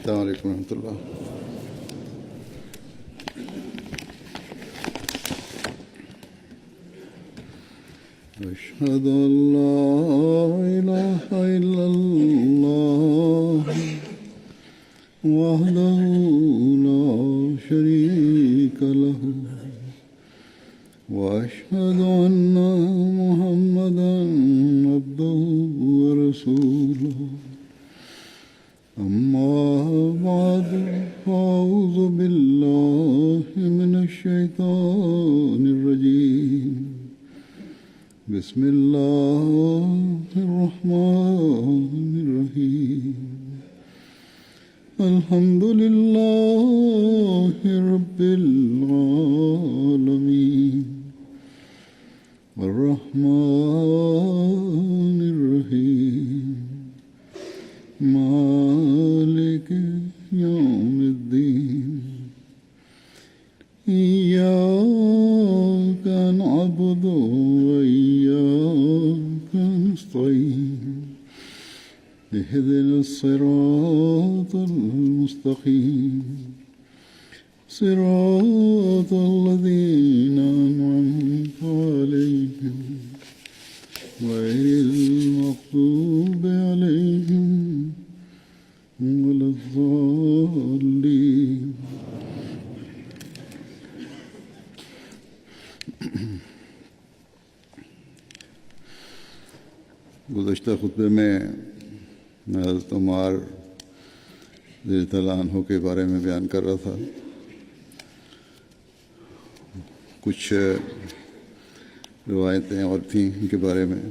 السلام علیکم ورحمۃ اللہ. أشهد أن لا إله إلا الله وحده لا شريك له وأشهد أن محمدا عبده ورسوله. أما بعد فأعوذ بالله من الشيطان الرجيم. بسم الله الرحمن الرحيم. الحمد لله رب العالمين الرحمن الرحيم مالك يوم الدين. إياك نعبد وإياك نستعين. اهدنا الصراط المستقيم صراط الذين أنعمت عليهم غير المغضوب عليهم ولا الضالين. گزشتہ خطبے میں میں حضرت عمار رضی اللہ عنہ کے بارے میں بیان کر رہا تھا. کچھ روایتیں اور تھیں ان کے بارے میں،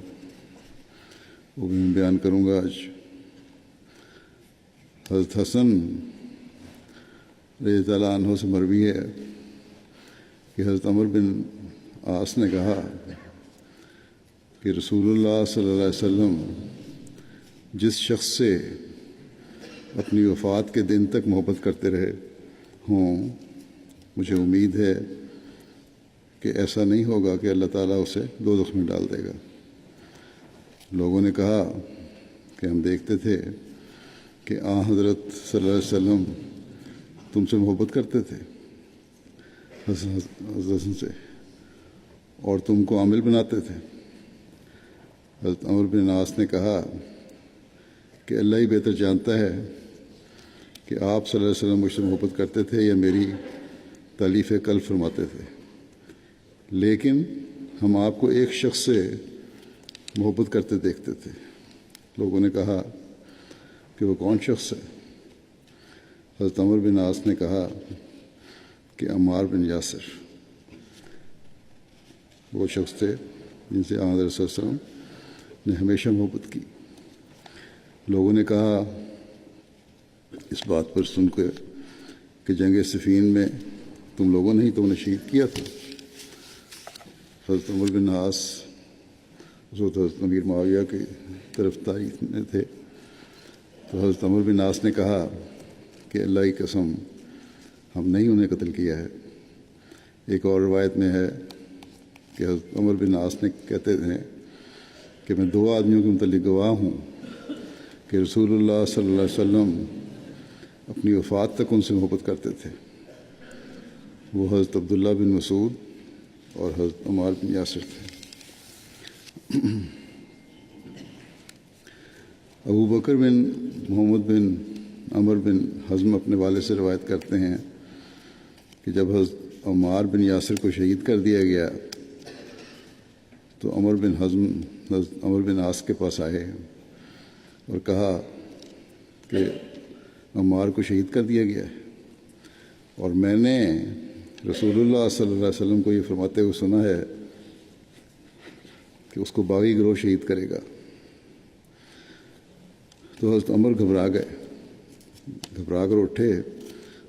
وہ بھی میں بیان کروں گا آج. حضرت حسن رضی اللہ عنہ سے مروی ہے کہ حضرت عمر بن عاص نے کہا کہ رسول اللہ صلی اللہ علیہ وسلم جس شخص سے اپنی وفات کے دن تک محبت کرتے رہے ہوں، مجھے امید ہے کہ ایسا نہیں ہوگا کہ اللہ تعالیٰ اسے دوزخ میں ڈال دے گا. لوگوں نے کہا کہ ہم دیکھتے تھے کہ حضرت صلی اللہ علیہ وسلم تم سے محبت کرتے تھے حضرت حسن سے، اور تم کو عامل بناتے تھے. حضرت عمر بن عاص نے کہا کہ اللہ ہی بہتر جانتا ہے کہ آپ صلی اللہ علیہ وسلم مجھ سے محبت کرتے تھے یا میری تالیف قلب فرماتے تھے، لیکن ہم آپ کو ایک شخص سے محبت کرتے دیکھتے تھے. لوگوں نے کہا کہ وہ کون شخص ہے؟ حضرت عمر بن عاص نے کہا کہ عمار بن یاسر وہ شخص تھے جن سے حضرت صلی اللہ علیہ وسلم نے ہمیشہ محبت کی. لوگوں نے کہا اس بات پر سن کے کہ جنگ صفین میں تم لوگوں نے ہی تو انہیں شہید کیا تھا. حضرت عمر بن عاص اس وقت حضرت امیر معاویہ کی طرف تائید میں تھے. تو حضرت عمر بن عاص نے کہا کہ اللہ کی قسم ہم نے ہی انہیں قتل کیا ہے. ایک اور روایت میں ہے کہ حضرت عمر بن عاص نے کہتے تھے کہ میں دو آدمیوں کے متعلق گواہ ہوں کہ رسول اللہ صلی اللہ علیہ وسلم اپنی وفات تک ان سے محبت کرتے تھے. وہ حضرت عبداللہ بن مسعود اور حضرت عمار بن یاسر تھے. ابو بکر بن محمد بن عمر بن حزم اپنے والد سے روایت کرتے ہیں کہ جب حضرت عمار بن یاسر کو شہید کر دیا گیا تو عمر بن حزم حضرت عمر بن عاص کے پاس آئے اور کہا کہ عمار کو شہید کر دیا گیا ہے، اور میں نے رسول اللہ صلی اللہ علیہ وسلم کو یہ فرماتے ہوئے سنا ہے کہ اس کو باغی گروہ شہید کرے گا. تو حضرت عمر گھبرا کر اٹھے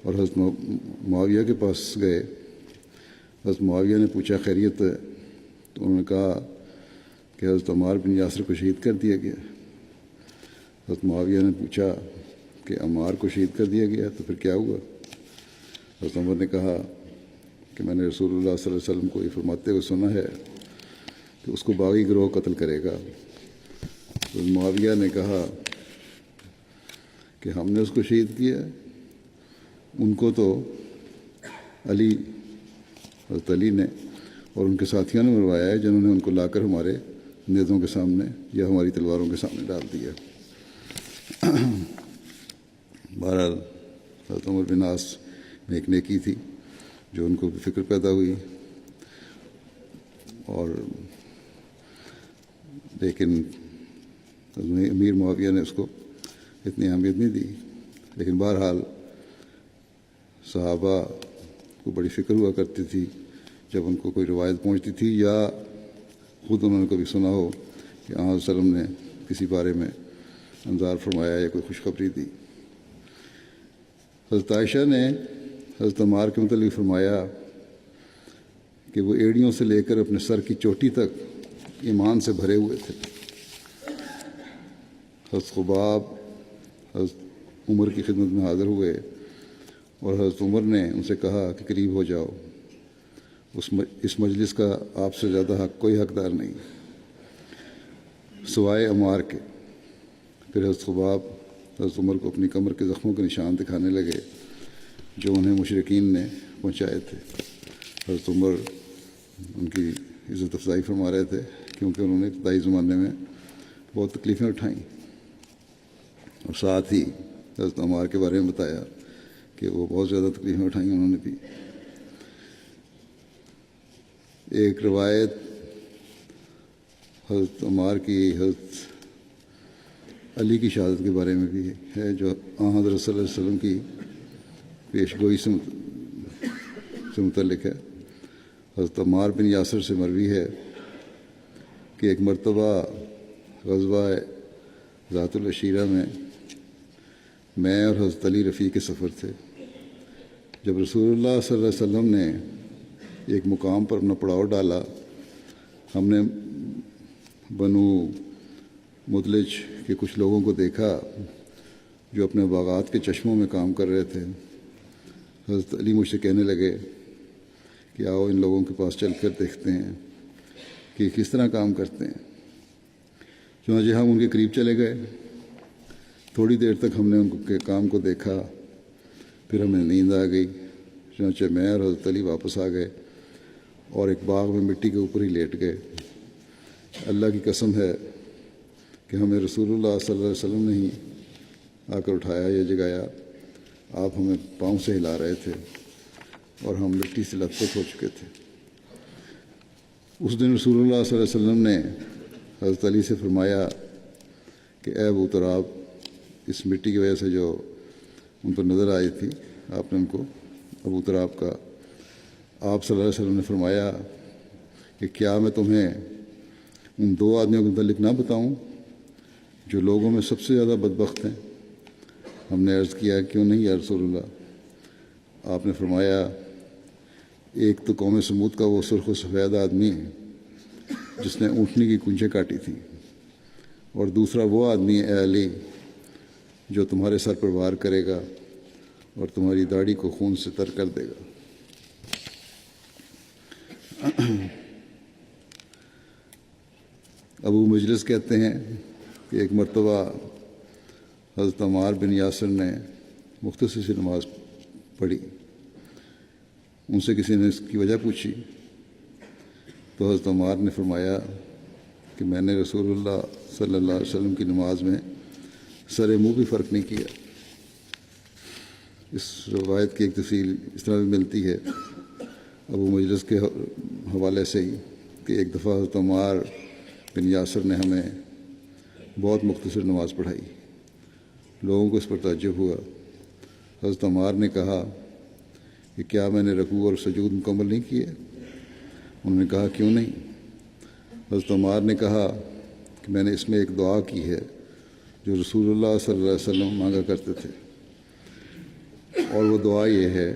اور حضرت معاویہ کے پاس گئے. حضرت معاویہ نے پوچھا خیریت ہے؟ تو انہوں نے کہا کہ حضرت عمار بن یاسر کو شہید کر دیا گیا. حضرت معاویہ نے پوچھا کہ عمار کو شہید کر دیا گیا تو پھر کیا ہوا؟ حضرت عمر نے کہا کہ میں نے رسول اللہ صلی اللہ علیہ وسلم کو یہ فرماتے ہوئے سنا ہے کہ اس کو باغی گروہ قتل کرے گا. حضرت معاویہ نے کہا کہ ہم نے اس کو شہید کیا، ان کو تو حضرت علی نے اور ان کے ساتھیوں نے مروایا ہے، جنہوں نے ان کو لا کر ہمارے نیزوں کے سامنے یا ہماری تلواروں کے سامنے ڈال دیا۔ بہرحال حضرت عمر بن عاص میں ایک نیکی تھی جو ان کو فکر پیدا ہوئی، اور لیکن امیر معاویہ نے اس کو اتنی اہمیت نہیں دی۔ لیکن بہرحال صحابہ کو بڑی فکر ہوا کرتی تھی جب ان کو کوئی روایت پہنچتی تھی یا خود انہوں نے کبھی سنا ہو کہ آن وسلم نے کسی بارے میں انذار فرمایا یا کوئی خوشخبری دی۔ حضرت عائشہ نے حضرت عمار کے متعلق فرمایا کہ وہ ایڑیوں سے لے کر اپنے سر کی چوٹی تک ایمان سے بھرے ہوئے تھے۔ حضرت خباب حضرت عمر کی خدمت میں حاضر ہوئے اور حضرت عمر نے ان سے کہا کہ قریب ہو جاؤ، اس مجلس کا آپ سے زیادہ کوئی حقدار نہیں سوائے عمار کے۔ پھر حضرت خباب حضرت عمر کو اپنی کمر کے زخموں کے نشان دکھانے لگے جو انہیں مشرکین نے پہنچائے تھے۔ حضرت عمر ان کی عزت افزائی فرما رہے تھے کیونکہ انہوں نے ابتدائی زمانے میں بہت تکلیفیں اٹھائیں، اور ساتھ ہی حضرت عمار کے بارے میں بتایا کہ وہ بہت زیادہ تکلیفیں اٹھائیں انہوں نے بھی۔ ایک روایت حضرت عمار کی حضرت علی کی شہادت کے بارے میں بھی ہے جو حضرت صلی اللہ علیہ وسلم کی پیش گوئی سے متعلق ہے۔ حضرت عمار بن یاسر سے مروی ہے کہ ایک مرتبہ غزوہ ذات العشیرہ میں اور حضرت علی رفیق سفر تھے۔ جب رسول اللہ صلی اللہ علیہ وسلم نے ایک مقام پر اپنا پڑاؤ ڈالا، ہم نے بنو مدلج کے کچھ لوگوں کو دیکھا جو اپنے باغات کے چشموں میں کام کر رہے تھے۔ حضرت علی مجھ سے کہنے لگے کہ آؤ ان لوگوں کے پاس چل کر دیکھتے ہیں کہ کس طرح کام کرتے ہیں۔ چنانچہ ہم ان کے قریب چلے گئے۔ تھوڑی دیر تک ہم نے ان کے کام کو دیکھا، پھر ہمیں نیند آ گئی۔ چنانچہ میں اور حضرت علی واپس آ گئے اور ایک باغ میں مٹی کے اوپر ہی لیٹ گئے۔ اللہ کی قسم ہے کہ ہمیں رسول اللہ صلی اللہ علیہ وسلم نے ہی آ کر اٹھایا یا جگایا۔ آپ ہمیں پاؤں سے ہلا رہے تھے اور ہم مٹی سے لت پت ہو چکے تھے۔ اس دن رسول اللہ صلی اللہ علیہ وسلم نے حضرت علی سے فرمایا کہ اے ابو تراب، اس مٹی کی وجہ سے جو ان پر نظر آئی تھی، آپ نے ان کو ابو تراب کا۔ آپ صلی اللہ علیہ وسلم نے فرمایا کہ کیا میں تمہیں ان دو آدمیوں کے متعلق نہ بتاؤں جو لوگوں میں سب سے زیادہ بدبخت ہیں؟ ہم نے عرض کیا کیوں نہیں یا رسول اللہ؟ آپ نے فرمایا ایک تو قوم سمود کا وہ سرخ و سفید آدمی ہے جس نے اونٹنی کی کونچیں کاٹی تھیں، اور دوسرا وہ آدمی ہے اے علی جو تمہارے سر پر وار کرے گا اور تمہاری داڑھی کو خون سے تر کر دے گا۔ ابو مجلس کہتے ہیں کہ ایک مرتبہ حضرت عمار بن یاسر نے مختصر سی نماز پڑھی۔ ان سے کسی نے اس کی وجہ پوچھی تو حضرت عمار نے فرمایا کہ میں نے رسول اللہ صلی اللہ علیہ وسلم کی نماز میں سر منہ بھی فرق نہیں کیا۔ اس روایت کی ایک تفصیل اس طرح بھی ملتی ہے ابو مجلس کے حوالے سے ہی کہ ایک دفعہ حضرت عمار بن یاسر نے ہمیں بہت مختصر نماز پڑھائی۔ لوگوں کو اس پر تعجب ہوا۔ حضرت عمار نے کہا کہ کیا میں نے رکوع اور سجود مکمل نہیں کیے؟ انہوں نے کہا کیوں نہیں؟ حضرت عمار نے کہا کہ میں نے اس میں ایک دعا کی ہے جو رسول اللہ صلی اللہ علیہ وسلم مانگا کرتے تھے، اور وہ دعا یہ ہے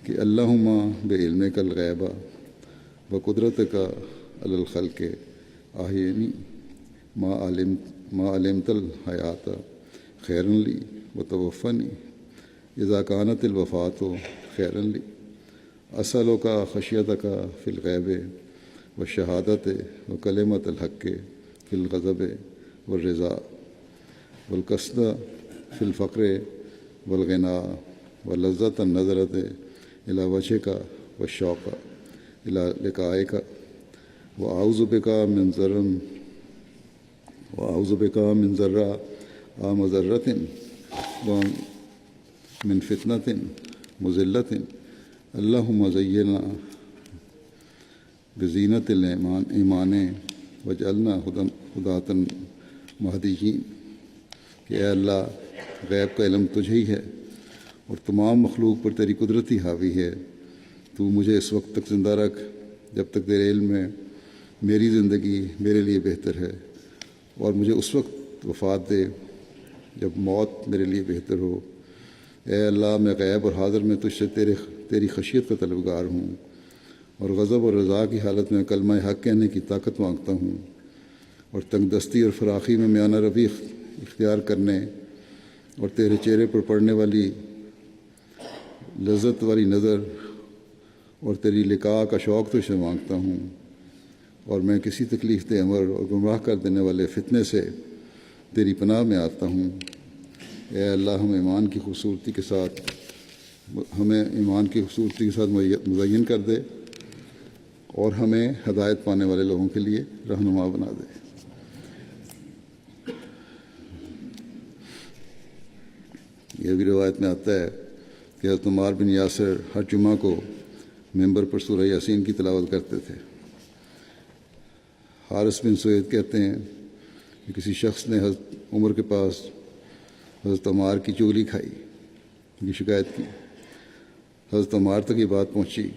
کہ اللہم بعلمک الغیب و قدرتک علی الخلق احیینی ما علمت الحیات خیرا لی و توفنی اذا کانت الوفات خیرا لی اسألک خشیتک فی الغیب و شہادت و کلمت الحق فی الغضب والرضا والقصد فی الفقر والغنا ولذت النظرت الی وجهک والشوق الی لقائک وأعوذ بک من ذرہ مضرۃ ومن فتنۃ مضلۃ اللہم زینا بزینۃ الایمان واجعلنا ہداۃ مہدیین، کہ اے اللہ غیب کا علم تجھے ہی ہے اور تمام مخلوق پر تیری قدرت ہی حاوی ہے، تو مجھے اس وقت تک زندہ رکھ جب تک تیرے علم میں میری زندگی میرے لیے بہتر ہے، اور مجھے اس وقت وفات دے جب موت میرے لیے بہتر ہو۔ اے اللہ میں غیب اور حاضر میں تجھ سے تیری خشیت کا طلبگار ہوں، اور غضب اور رضا کی حالت میں کلمہ حق کہنے کی طاقت مانگتا ہوں، اور تنگ دستی اور فراخی میں میانہ روی اختیار کرنے اور تیرے چہرے پر پڑنے والی لذت والی نظر اور تیری لقاء کا شوق تجھ سے مانگتا ہوں، اور میں کسی تکلیف دہ امر اور گمراہ کر دینے والے فتنے سے تیری پناہ میں آتا ہوں۔ اے اللہ ہمیں ایمان کی خوبصورتی کے ساتھ مزین کر دے اور ہمیں ہدایت پانے والے لوگوں کے لیے رہنما بنا دے۔ یہ بھی روایت میں آتا ہے کہ حضرت عمار بن یاسر ہر جمعہ کو ممبر پر سورہ یاسین کی تلاوت کرتے تھے۔ حارث بن سوید کہتے ہیں کہ کسی شخص نے حضرت عمر کے پاس حضرت عمار کی چغلی کھائی کی شکایت کی۔ حضرت عمار تک یہ بات پہنچی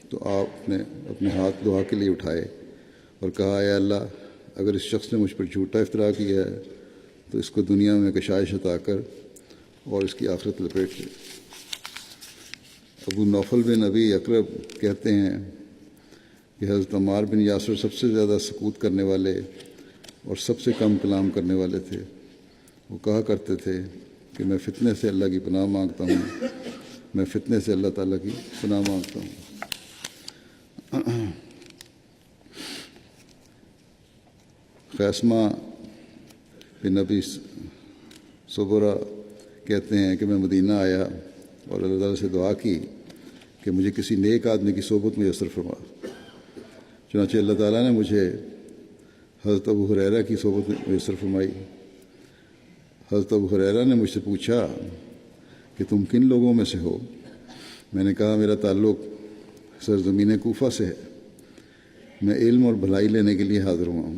تو آپ نے اپنے ہاتھ دعا کے لیے اٹھائے اور کہا، اے اللہ اگر اس شخص نے مجھ پر جھوٹا افترا کیا ہے تو اس کو دنیا میں کشائش عطا کر اور اس کی آخرت لپیٹ لے۔ ابو نوفل بن ابی اقرب کہتے ہیں کہ حضرت عمار بن یاسر سب سے زیادہ سکوت کرنے والے اور سب سے کم کلام کرنے والے تھے۔ وہ کہا کرتے تھے کہ میں فتنے سے اللہ کی پناہ مانگتا ہوں، میں فتنے سے اللہ تعالیٰ کی پناہ مانگتا ہوں۔ خیسمہ بن ابی صبرہ کہتے ہیں کہ میں مدینہ آیا اور اللہ تعالیٰ سے دعا کی کہ مجھے کسی نیک آدمی کی صحبت میسر فرما۔ چنانچہ اللہ تعالیٰ نے مجھے حضرت ابو ہریرہ کی صحبت میسر فرمائی۔ حضرت ابو ہریرہ نے مجھ سے پوچھا کہ تم کن لوگوں میں سے ہو؟ میں نے کہا میرا تعلق سرزمین کوفہ سے ہے، میں علم اور بھلائی لینے کے لیے حاضر ہوا ہوں۔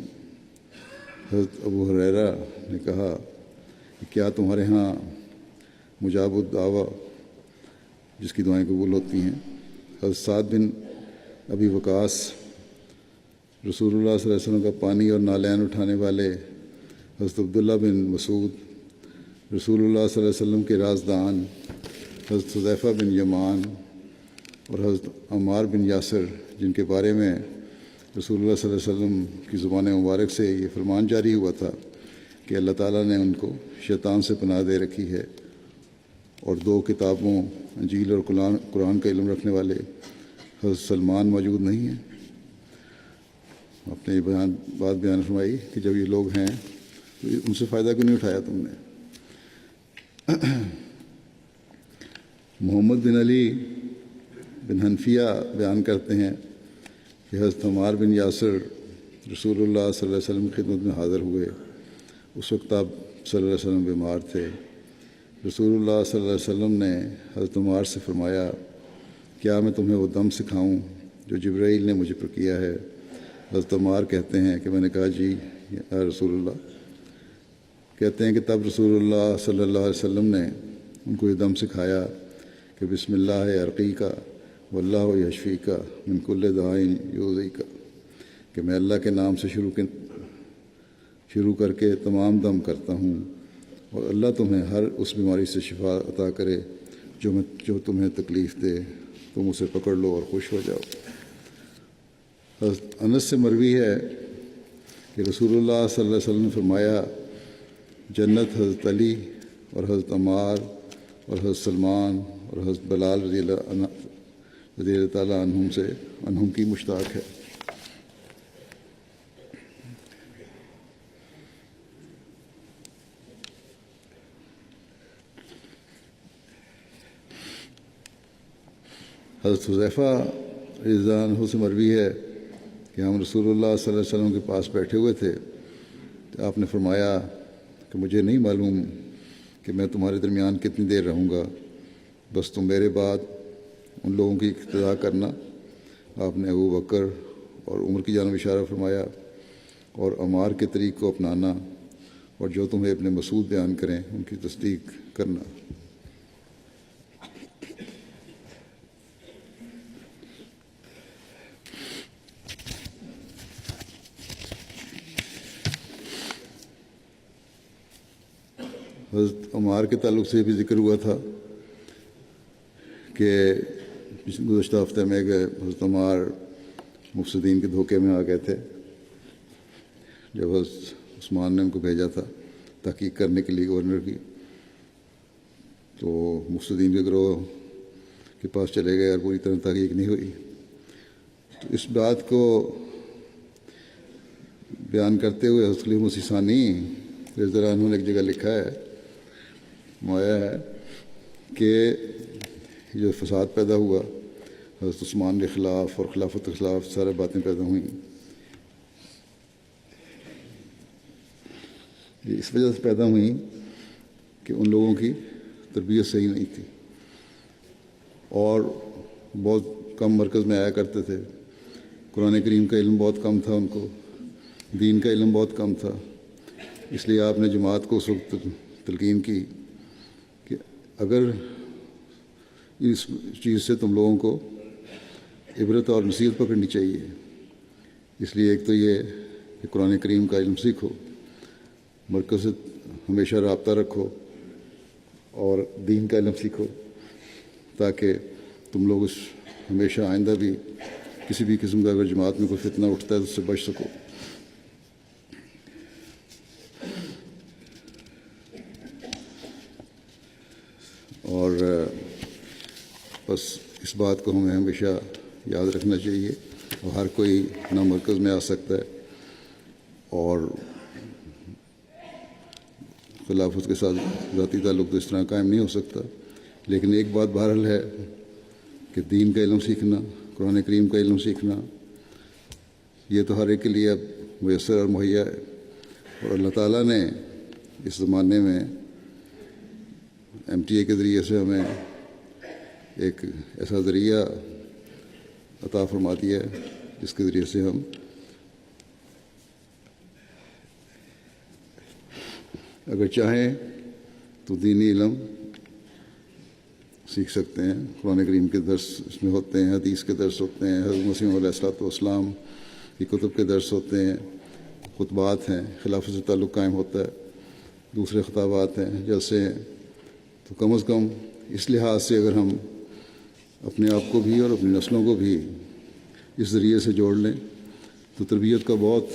حضرت ابو ہریرہ نے کہا کہ کیا تمہارے ہاں مجاب الدعوہ جس کی دعائیں قبول ہوتی ہیں، حضرت سعد بن ابی وقاص، رسول اللہ صلی اللہ علیہ وسلم کا پانی اور نالین اٹھانے والے حضرت عبداللہ بن مسعود، رسول اللہ صلی اللہ علیہ وسلم کے رازدان حضرت حذیفہ بن یمان اور حضرت عمار بن یاسر، جن کے بارے میں رسول اللہ صلی اللہ علیہ وسلم کی زبان مبارک سے یہ فرمان جاری ہوا تھا کہ اللہ تعالیٰ نے ان کو شیطان سے پناہ دے رکھی ہے، اور 2 کتابوں انجیل اور قرآن کا علم رکھنے والے حضرت سلمان موجود نہیں ہیں۔ اپنے بات بیان فرمائی کہ جب یہ لوگ ہیں تو ان سے فائدہ کیوں نہیں اٹھایا تم نے؟ محمد بن علی بن حنفیہ بیان کرتے ہیں کہ حضرت عمار بن یاسر رسول اللہ صلی اللہ علیہ وسلم کی خدمت میں حاضر ہوئے۔ اس وقت آپ صلی اللہ علیہ وسلم بیمار تھے۔ رسول اللہ صلی اللہ علیہ وسلم نے حضرت عمار سے فرمایا، کیا میں تمہیں وہ دم سکھاؤں جو جبرائیل نے مجھے پر کیا ہے؟ حضرت عمار کہتے ہیں کہ میں نے کہا جی یا رسول اللہ۔ کہتے ہیں کہ تب رسول اللہ صلی اللہ علیہ وسلم نے ان کو یہ دم سکھایا کہ بسم اللہ ارقیکا واللہ یشفیکا من کل داء یؤذیکا، کہ میں اللہ کے نام سے شروع کر کے تمام دم کرتا ہوں اور اللہ تمہیں ہر اس بیماری سے شفا عطا کرے جو تمہیں تکلیف دے، تم اسے پکڑ لو اور خوش ہو جاؤ۔ حضرت انس سے مروی ہے کہ رسول اللہ صلی اللہ علیہ وسلم نے فرمایا، جنت حضرت علی اور حضرت عمار اور حضرت سلمان اور حضرت بلال رضی اللہ تعالیٰ عنہم کی مشتاق ہے۔ حضرت حذیفہ رضی اللہ عنہ سے مروی ہے کہ ہم رسول اللہ صلی اللہ علیہ وسلم کے پاس بیٹھے ہوئے تھے تو آپ نے فرمایا کہ مجھے نہیں معلوم کہ میں تمہارے درمیان کتنی دیر رہوں گا، بس تم میرے بعد ان لوگوں کی اقتداء کرنا۔ آپ نے ابو بکر اور عمر کی جانب اشارہ فرمایا اور عمار کے طریق کو اپنانا، اور جو تمہیں ابن مسعود بیان کریں ان کی تصدیق کرنا۔ حضرت عمار کے تعلق سے بھی ذکر ہوا تھا کہ گزشتہ ہفتے میں کہ حضرت عمار مفسدین کے دھوکے میں آ گئے تھے جب حضرت عثمان نے ان کو بھیجا تھا تحقیق کرنے کے لیے گورنر کی، تو مفسدین کے گروہ کے پاس چلے گئے اور پوری طرح تحقیق نہیں ہوئی۔ تو اس بات کو بیان کرتے ہوئے حضرت خلیفہ مسیح ثانی رضی اللہ عنہ نے ایک جگہ لکھا ہے، مایا ہے کہ جو فساد پیدا ہوا حضرت عثمان کے خلاف اور خلافت کے خلاف سارے باتیں پیدا ہوئیں، یہ اس وجہ سے پیدا ہوئیں کہ ان لوگوں کی تربیت صحیح نہیں تھی اور بہت کم مرکز میں آیا کرتے تھے، قرآن کریم کا علم بہت کم تھا، ان کو دین کا علم بہت کم تھا۔ اس لیے آپ نے جماعت کو اس وقت تلقین کی کہ اگر اس چیز سے تم لوگوں کو عبرت اور نصیحت پکڑنی چاہیے، اس لیے ایک تو یہ کہ قرآن کریم کا علم سیکھو، مرکز سے ہمیشہ رابطہ رکھو اور دین کا علم سیکھو تاکہ تم لوگ اس ہمیشہ آئندہ بھی کسی بھی قسم کا اگر جماعت میں کوئی فتنہ اٹھتا ہے تو اس سے بچ سکو۔ اور بس اس بات کو ہمیں ہمیشہ یاد رکھنا چاہیے، اور ہر کوئی نہ مرکز میں آ سکتا ہے اور خلافت کے ساتھ ذاتی تعلق تو اس طرح قائم نہیں ہو سکتا، لیکن ایک بات بہرحال ہے کہ دین کا علم سیکھنا، قرآن کریم کا علم سیکھنا، یہ تو ہر ایک کے لیے اب میسر اور مہیا ہے، اور اللہ تعالیٰ نے اس زمانے میں MTA کے ذریعے سے ہمیں ایک ایسا ذریعہ عطا فرما دیا ہے جس کے ذریعے سے ہم اگر چاہیں تو دینی علم سیکھ سکتے ہیں۔ قرآن کریم کے درس اس میں ہوتے ہیں، حدیث کے درس ہوتے ہیں، حضرت مسیح علیہ الصلوۃ والسلام کی کتب کے درس ہوتے ہیں، خطبات ہیں، خلافت سے تعلق قائم ہوتا ہے، دوسرے خطابات ہیں، جلسے ہیں۔ تو کم از کم اس لحاظ سے اگر ہم اپنے آپ کو بھی اور اپنی نسلوں کو بھی اس ذریعے سے جوڑ لیں تو تربیت کا بہت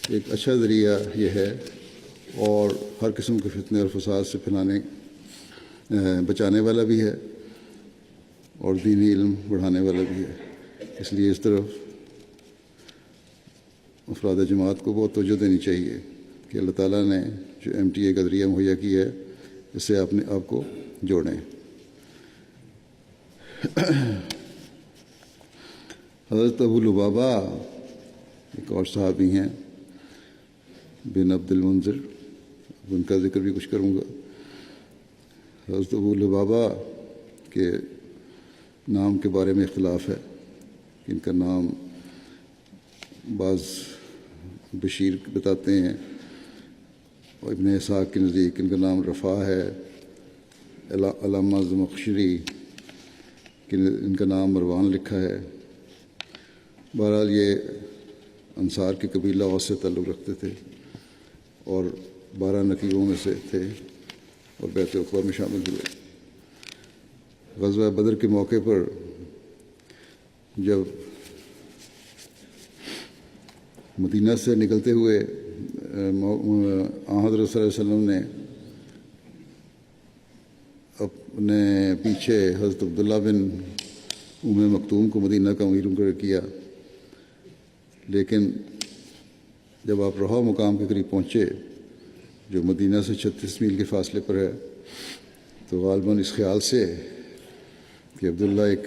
ایک اچھا ذریعہ یہ ہے، اور ہر قسم کے فتنے اور فساد سے بچانے والا بھی ہے اور دینی علم بڑھانے والا بھی ہے۔ اس لیے اس طرف افراد جماعت کو بہت توجہ دینی چاہیے کہ اللہ تعالیٰ نے جو MTA کا ذریعہ مہیا کیا ہے اس سے اپنے آپ کو جوڑیں۔ حضرت ابو لبابہ ایک اور صحابی ہیں بن عبد المنذر، ان کا ذکر بھی کچھ کروں گا۔ حضرت ابو لبابہ کے نام کے بارے میں اختلاف ہے، ان کا نام بعض بشیر بتاتے ہیں اور ابن اسحاق کے نزدیک ان کا نام رفاع ہے، علامہ زمخشری کہ ان کا نام مروان لکھا ہے۔ بہرحال یہ انصار کے قبیلہ اوس سے تعلق رکھتے تھے اور 12 نقیبوں میں سے تھے اور بیعت عقبہ میں شامل ہوئے۔ غزوہ بدر کے موقع پر جب مدینہ سے نکلتے ہوئے حضرت صلی اللہ علیہ وسلم نے اپنے پیچھے حضرت عبداللہ بن ام مکتوم کو مدینہ کا امیر مقرر کیا، لیکن جب آپ روحا مقام کے قریب پہنچے جو مدینہ سے 36 میل کے فاصلے پر ہے، تو غالباً اس خیال سے کہ عبداللہ ایک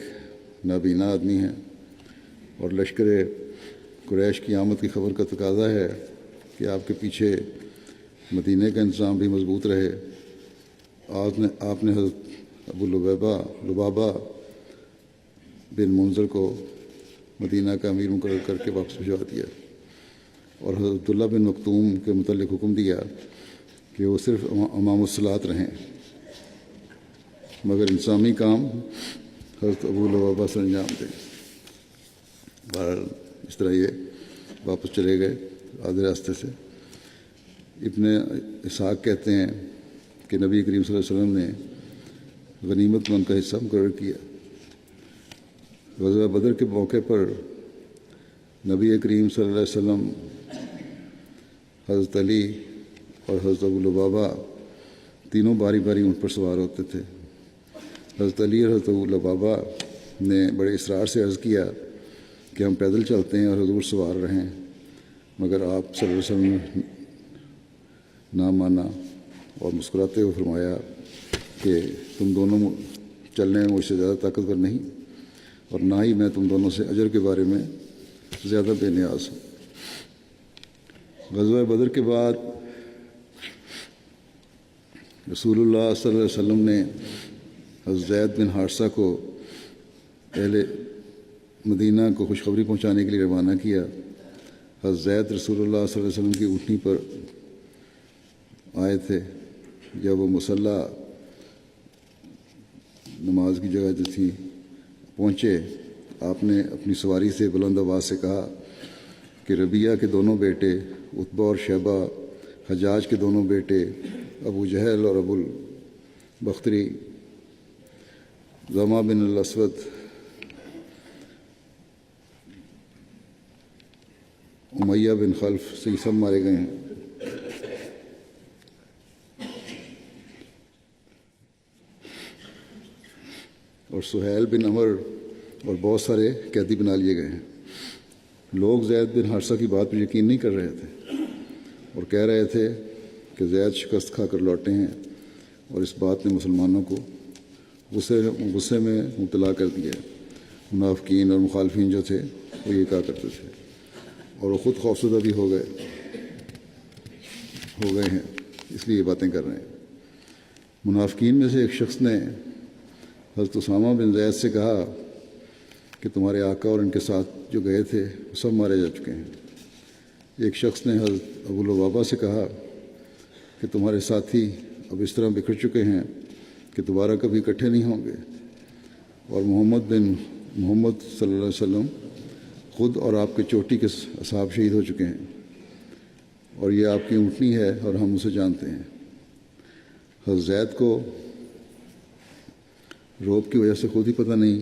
نابینا آدمی ہیں، اور لشکر قریش کی آمد کی خبر کا تقاضا ہے کہ آپ کے پیچھے مدینہ کا انتظام بھی مضبوط رہے۔ آپ نے حضرت ابو لبابہ بن منذر کو مدینہ کا امیر مقرر کر کے واپس بھجوا دیا، اور حضرت عبداللہ بن مکتوم کے متعلق حکم دیا کہ وہ صرف امام الصلاۃ رہیں، مگر انتظامی کام حضرت ابو لبابہ سے انجام دیں۔ بہرحال اس طرح یہ واپس چلے گئے آدھے راستے سے۔ ابن اسحاق کہتے ہیں کہ نبی کریم صلی اللہ علیہ وسلم نے غنیمت میں ان کا حصہ مقرر کیا۔ غزوہ بدر کے موقع پر نبی کریم صلی اللہ علیہ وسلم، حضرت علی اور حضرت ابو لبابہ تینوں باری باری اونٹ پر سوار ہوتے تھے۔ حضرت علی اور حضرت ابو لبابہ نے بڑے اصرار سے عرض کیا کہ ہم پیدل چلتے ہیں اور حضور سوار رہیں، مگر آپ صلی اللہ علیہ وسلم نے نہ مانا اور مسکراتے ہوئے فرمایا کہ تم دونوں چلنے میں مجھ سے زیادہ طاقتور نہیں، اور نہ ہی میں تم دونوں سے اجر کے بارے میں زیادہ بے نیاز ہوں۔ غزوہ بدر کے بعد رسول اللہ صلی اللہ علیہ وسلم نے حضرت زید بن حارثہ کو اہل مدینہ کو خوشخبری پہنچانے کے لیے روانہ کیا۔ حضرت زید رسول اللہ صلی اللہ علیہ وسلم کی اونٹنی پر آئے تھے۔ جب وہ مصلی نماز کی جگہ جو تھی پہنچے، آپ نے اپنی سواری سے بلند آواز سے کہا کہ ربیعہ کے دونوں بیٹے عتبہ اور شیبہ، حجاج کے دونوں بیٹے ابو جہل اور ابو البختری، زما بن الاسود، امیہ بن خلف سے سب مارے گئے ہیں۔ اور سہیل بن عمر اور بہت سارے قیدی بنا لیے گئے ہیں۔ لوگ زید بن حارثہ کی بات پر یقین نہیں کر رہے تھے اور کہہ رہے تھے کہ زید شکست کھا کر لوٹے ہیں، اور اس بات نے مسلمانوں کو غصے میں مبتلا کر دیا۔ منافقین اور مخالفین جو تھے وہ یہ کہا کرتے تھے، اور وہ خود خوفزدہ بھی ہو گئے ہیں، اس لیے یہ باتیں کر رہے ہیں۔ منافقین میں سے ایک شخص نے حضرت اسامہ بن زید سے کہا کہ تمہارے آقا اور ان کے ساتھ جو گئے تھے وہ سب مارے جا چکے ہیں۔ ایک شخص نے حضرت ابو لبابہ سے کہا کہ تمہارے ساتھی اب اس طرح بکھر چکے ہیں کہ دوبارہ کبھی اکٹھے نہیں ہوں گے، اور محمد صلی اللہ علیہ وسلم خود اور آپ کے چوٹی کے اصحاب شہید ہو چکے ہیں، اور یہ آپ کی اونٹنی ہے اور ہم اسے جانتے ہیں۔ حضرت زید کو روب کی وجہ سے خود ہی پتہ نہیں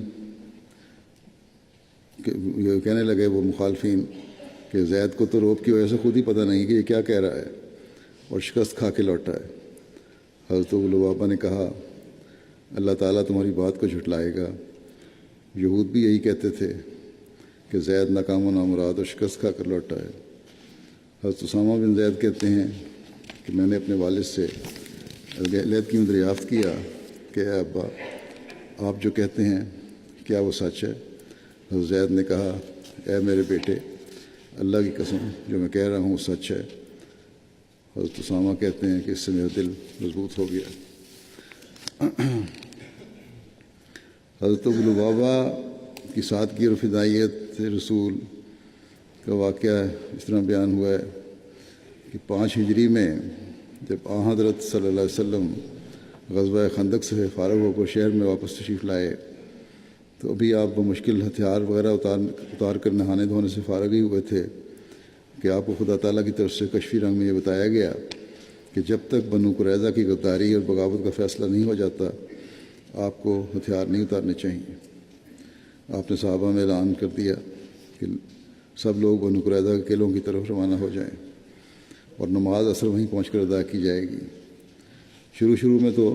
کہ یہ کہنے لگے وہ مخالفین کہ زید کو تو روب کی وجہ سے خود ہی پتہ نہیں کہ یہ کیا کہہ رہا ہے، اور شکست کھا کے لوٹا ہے۔ حضرت ابو لبابہ نے کہا اللہ تعالیٰ تمہاری بات کو جھٹلائے گا، یہود بھی یہی کہتے تھے کہ زید ناکام و نامراد اور شکست کھا کر لوٹا ہے۔ حضرت اسامہ بن زید کہتے ہیں کہ میں نے اپنے والد سے علیحدگی میں دریافت کیا کہ اے ابا، آپ جو کہتے ہیں کیا وہ سچ ہے؟ حضرت زید نے کہا اے میرے بیٹے، اللہ کی قسم جو میں کہہ رہا ہوں وہ سچ ہے۔ حضرت اسامہ کہتے ہیں کہ اس سے میرا دل مضبوط ہو گیا۔ حضرت ابو لبابہ کی سادگی اور فدائیت رسول کا واقعہ اس طرح بیان ہوا ہے کہ 5 ہجری میں جب حضرت صلی اللہ علیہ وسلم غزوہ خندق سے فارغ ہو کر شہر میں واپس تشریف لائے تو ابھی آپ بمشکل ہتھیار وغیرہ اتار کر نہانے دھونے سے فارغ ہی ہوئے تھے کہ آپ کو خدا تعالیٰ کی طرف سے کشفی رنگ میں یہ بتایا گیا کہ جب تک بنو قریظہ کی غداری اور بغاوت کا فیصلہ نہیں ہو جاتا آپ کو ہتھیار نہیں اتارنے چاہیے۔ آپ نے صحابہ میں اعلان کر دیا کہ سب لوگ بنو قریظہ کے قلعوں کی طرف روانہ ہو جائیں اور نماز عصر وہیں پہنچ کر ادا کی جائے گی۔ شروع میں تو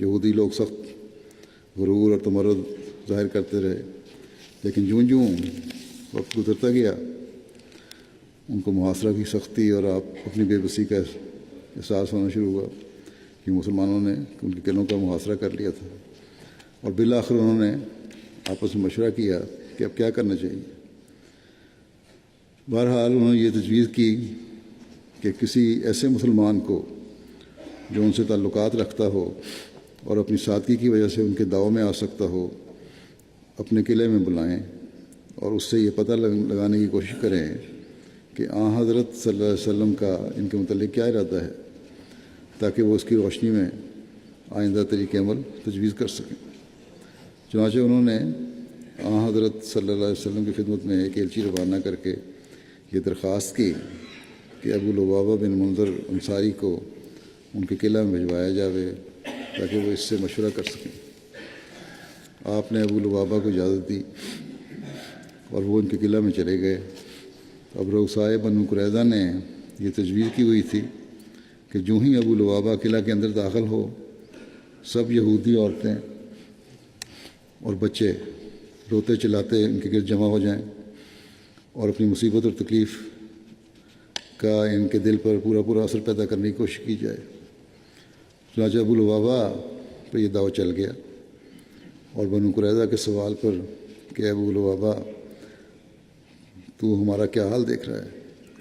یہودی لوگ سخت غرور اور تمرد ظاہر کرتے رہے، لیکن جوں وقت گزرتا گیا ان کو محاصرہ کی سختی اور آپ اپنی بے بسی کا احساس ہونا شروع ہوا کہ مسلمانوں نے ان کے قلعوں کا محاصرہ کر لیا تھا، اور بالآخر انہوں نے آپس میں مشورہ کیا کہ اب کیا کرنا چاہیے۔ بہرحال انہوں نے یہ تجویز کی کہ کسی ایسے مسلمان کو جو ان سے تعلقات رکھتا ہو اور اپنی سادگی کی وجہ سے ان کے داؤ میں آ سکتا ہو، اپنے قلعے میں بلائیں اور اس سے یہ پتہ لگانے کی کوشش کریں کہ حضرت صلی اللہ علیہ وسلم کا ان کے متعلق کیا ارادہ ہے، تاکہ وہ اس کی روشنی میں آئندہ طریق عمل تجویز کر سکیں۔ چنانچہ انہوں نے حضرت صلی اللہ علیہ وسلم کی خدمت میں ایک ایلچی روانہ کر کے یہ درخواست کی کہ ابو لبابہ بن منذر انصاری کو ان کے قلعہ میں بھجوایا جاوے تاکہ وہ اس سے مشورہ کر سکیں۔ آپ نے ابو لبابہ کو اجازت دی اور وہ ان کے قلعہ میں چلے گئے۔ اب روسائے بنو قریظہ نے یہ تجویز کی ہوئی تھی کہ جو ہی ابو لبابہ قلعہ کے اندر داخل ہو، سب یہودی عورتیں اور بچے روتے چلاتے ان کے گرد جمع ہو جائیں اور اپنی مصیبت اور تکلیف کا ان کے دل پر پورا اثر پیدا کرنے کی کوشش کی جائے۔ چنانچہ ابو لبابہ پہ یہ دعویٰ چل گیا اور بنو قریظہ کے سوال پر کہ ابو لبابہ تو ہمارا کیا حال دیکھ رہا ہے،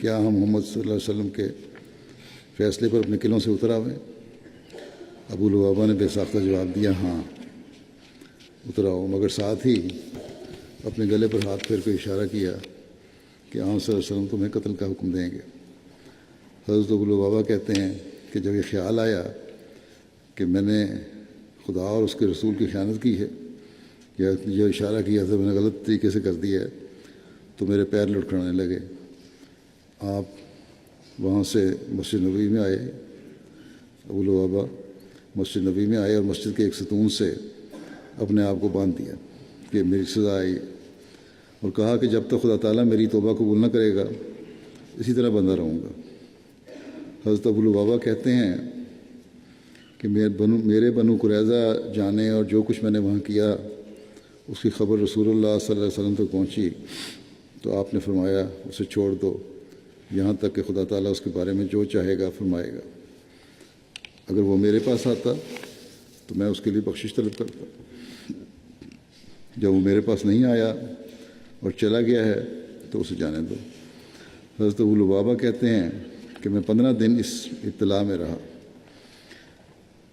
کیا ہم محمد صلی اللہ علیہ وسلم کے فیصلے پر اپنے قلعوں سے اتر آویں؟ ابو لبابہ نے بے ساختہ جواب دیا، ہاں اتر آؤ، مگر ساتھ ہی اپنے گلے پر ہاتھ پھیر کے اشارہ کیا کہ آپ صلی اللہ علیہ وسلم تمہیں قتل کا حکم دیں گے۔ حضرت ابو لبابہ کہتے ہیں کہ جب یہ خیال آیا کہ میں نے خدا اور اس کے رسول کی خیانت کی ہے، یا جو اشارہ کیا تھا میں نے غلط طریقے سے کر دیا ہے، تو میرے پیر لڑکھڑانے لگے۔ آپ وہاں سے مسجد نبوی میں آئے، ابو لبابہ مسجد نبوی میں آئے اور مسجد کے ایک ستون سے اپنے آپ کو باندھ دیا کہ میری سزا آئی، اور کہا کہ جب تک خدا تعالیٰ میری توبہ قبول نہ کرے گا اسی طرح بندہ رہوں گا۔ حضرت ابو لبابہ کہتے ہیں کہ میرے بنو قریظہ جانے اور جو کچھ میں نے وہاں کیا اس کی خبر رسول اللہ صلی اللہ علیہ وسلم تک پہنچی تو آپ نے فرمایا اسے چھوڑ دو یہاں تک کہ خدا تعالیٰ اس کے بارے میں جو چاہے گا فرمائے گا۔ اگر وہ میرے پاس آتا تو میں اس کے لیے بخشش طلب کرتا، جب وہ میرے پاس نہیں آیا اور چلا گیا ہے تو اسے جانے دو۔ حضرت ابو لبابہ کہتے ہیں کہ میں 15 دن اس اطلاع میں رہا۔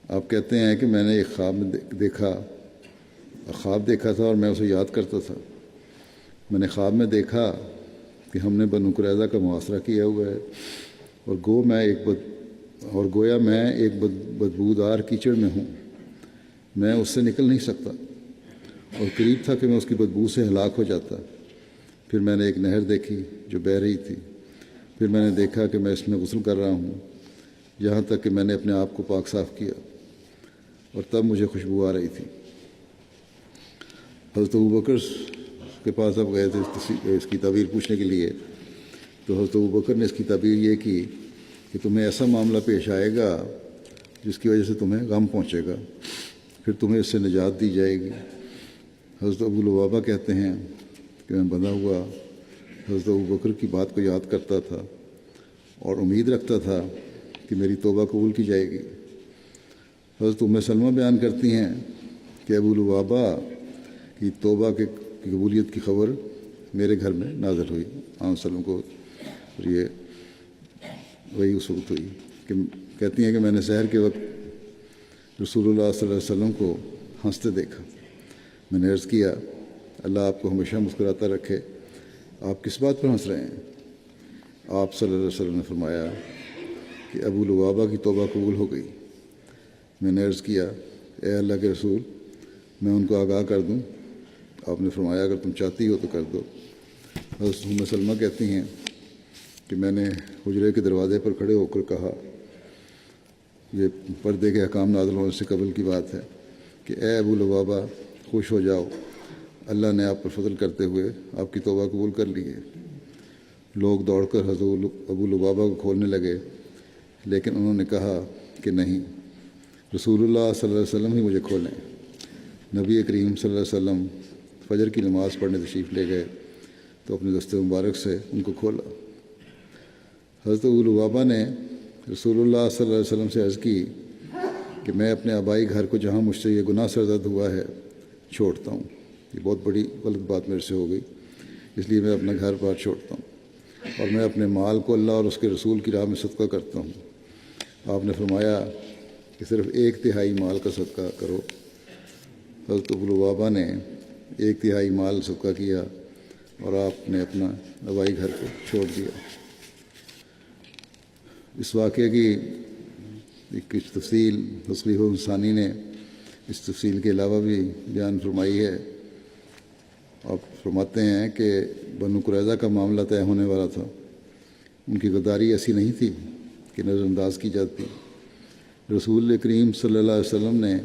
آپ کہتے ہیں کہ میں نے ایک خواب دیکھا تھا اور میں اسے یاد کرتا تھا۔ میں نے خواب میں دیکھا کہ ہم نے بنو قریظہ کا محاصرہ کیا ہوا ہے اور گویا میں ایک بدبودار کیچڑ میں ہوں، میں اس سے نکل نہیں سکتا اور قریب تھا کہ میں اس کی بدبو سے ہلاک ہو جاتا۔ پھر میں نے ایک نہر دیکھی جو بہہ رہی تھی، پھر میں نے دیکھا کہ میں اس میں غسل کر رہا ہوں یہاں تک کہ میں نے اپنے آپ کو پاک صاف کیا اور تب مجھے خوشبو آ رہی تھی۔ حضرت ابوبکر کے پاس اب گئے تھے اس کی تعبیر پوچھنے کے لیے، تو حضرت ابوبکر نے اس کی تعبیر یہ کی کہ تمہیں ایسا معاملہ پیش آئے گا جس کی وجہ سے تمہیں غم پہنچے گا، پھر تمہیں اس سے نجات دی جائے گی۔ حضرت ابو لبابہ کہتے ہیں کہ میں بندھا ہوا حضرت ابوبکر کی بات کو یاد کرتا تھا اور امید رکھتا تھا کہ میری توبہ قبول کی جائے گی۔ حضرت ام سلمہ بیان کرتی ہیں کہ ابو لبابہ کی توبہ کی قبولیت کی خبر میرے گھر میں نازل ہوئی۔ آپ وسلم کو یہ وہی اس وقت ہوئی کہ کہتی ہیں کہ میں نے سحر کے وقت رسول اللہ صلی اللہ علیہ وسلم کو ہنستے دیکھا۔ میں نے عرض کیا اللہ آپ کو ہمیشہ مسکراتا رکھے، آپ کس بات پر ہنس رہے ہیں؟ آپ صلی اللہ علیہ وسلم نے فرمایا کہ ابو لبابہ کی توبہ قبول ہو گئی۔ میں نے عرض کیا اے اللہ کے رسول میں ان کو آگاہ کر دوں؟ آپ نے فرمایا اگر تم چاہتی ہو تو کر دو۔ حضرت ام سلمہ کہتی ہیں کہ میں نے حجرے کے دروازے پر کھڑے ہو کر کہا، یہ پردے کے احکام نازل ہونے سے قبل کی بات ہے، کہ اے ابو لبابہ خوش ہو جاؤ، اللہ نے آپ پر فضل کرتے ہوئے آپ کی توبہ قبول کر لی ہے۔ لوگ دوڑ کر حضرت ابو لبابہ کو کھولنے لگے، لیکن انہوں نے کہا کہ نہیں، رسول اللہ صلی اللہ علیہ وسلم ہی مجھے کھولیں۔ نبی کریم صلی اللہ علیہ وسلم فجر کی نماز پڑھنے تشریف لے گئے تو اپنے دست مبارک سے ان کو کھولا۔ حضرت ابو لبابہ نے رسول اللہ صلی اللہ علیہ وسلم سے عرض کی کہ میں اپنے آبائی گھر کو جہاں مجھ سے یہ گناہ سرزد ہوا ہے چھوڑتا ہوں۔ یہ بہت بڑی غلط بات میرے سے ہو گئی، اس لیے میں اپنا گھر بار چھوڑتا ہوں اور میں اپنے مال کو اللہ اور اس کے رسول کی راہ میں صدقہ کرتا ہوں۔ آپ نے فرمایا کہ صرف 1/3 مال کا صدقہ کرو۔ حضرت ابو لبابہ نے 1/3 مال صدقہ کیا اور آپ نے اپنا آبائی گھر کو چھوڑ دیا۔ اس واقعے کی کچھ تفصیل تصریح ثانی نے اس تفصیل کے علاوہ بھی بیان فرمائی ہے۔ آپ فرماتے ہیں کہ بنو قریظہ کا معاملہ طے ہونے والا تھا، ان کی غداری ایسی نہیں تھی کہ نظر انداز کی جاتی۔ رسول کریم صلی اللہ علیہ وسلم نے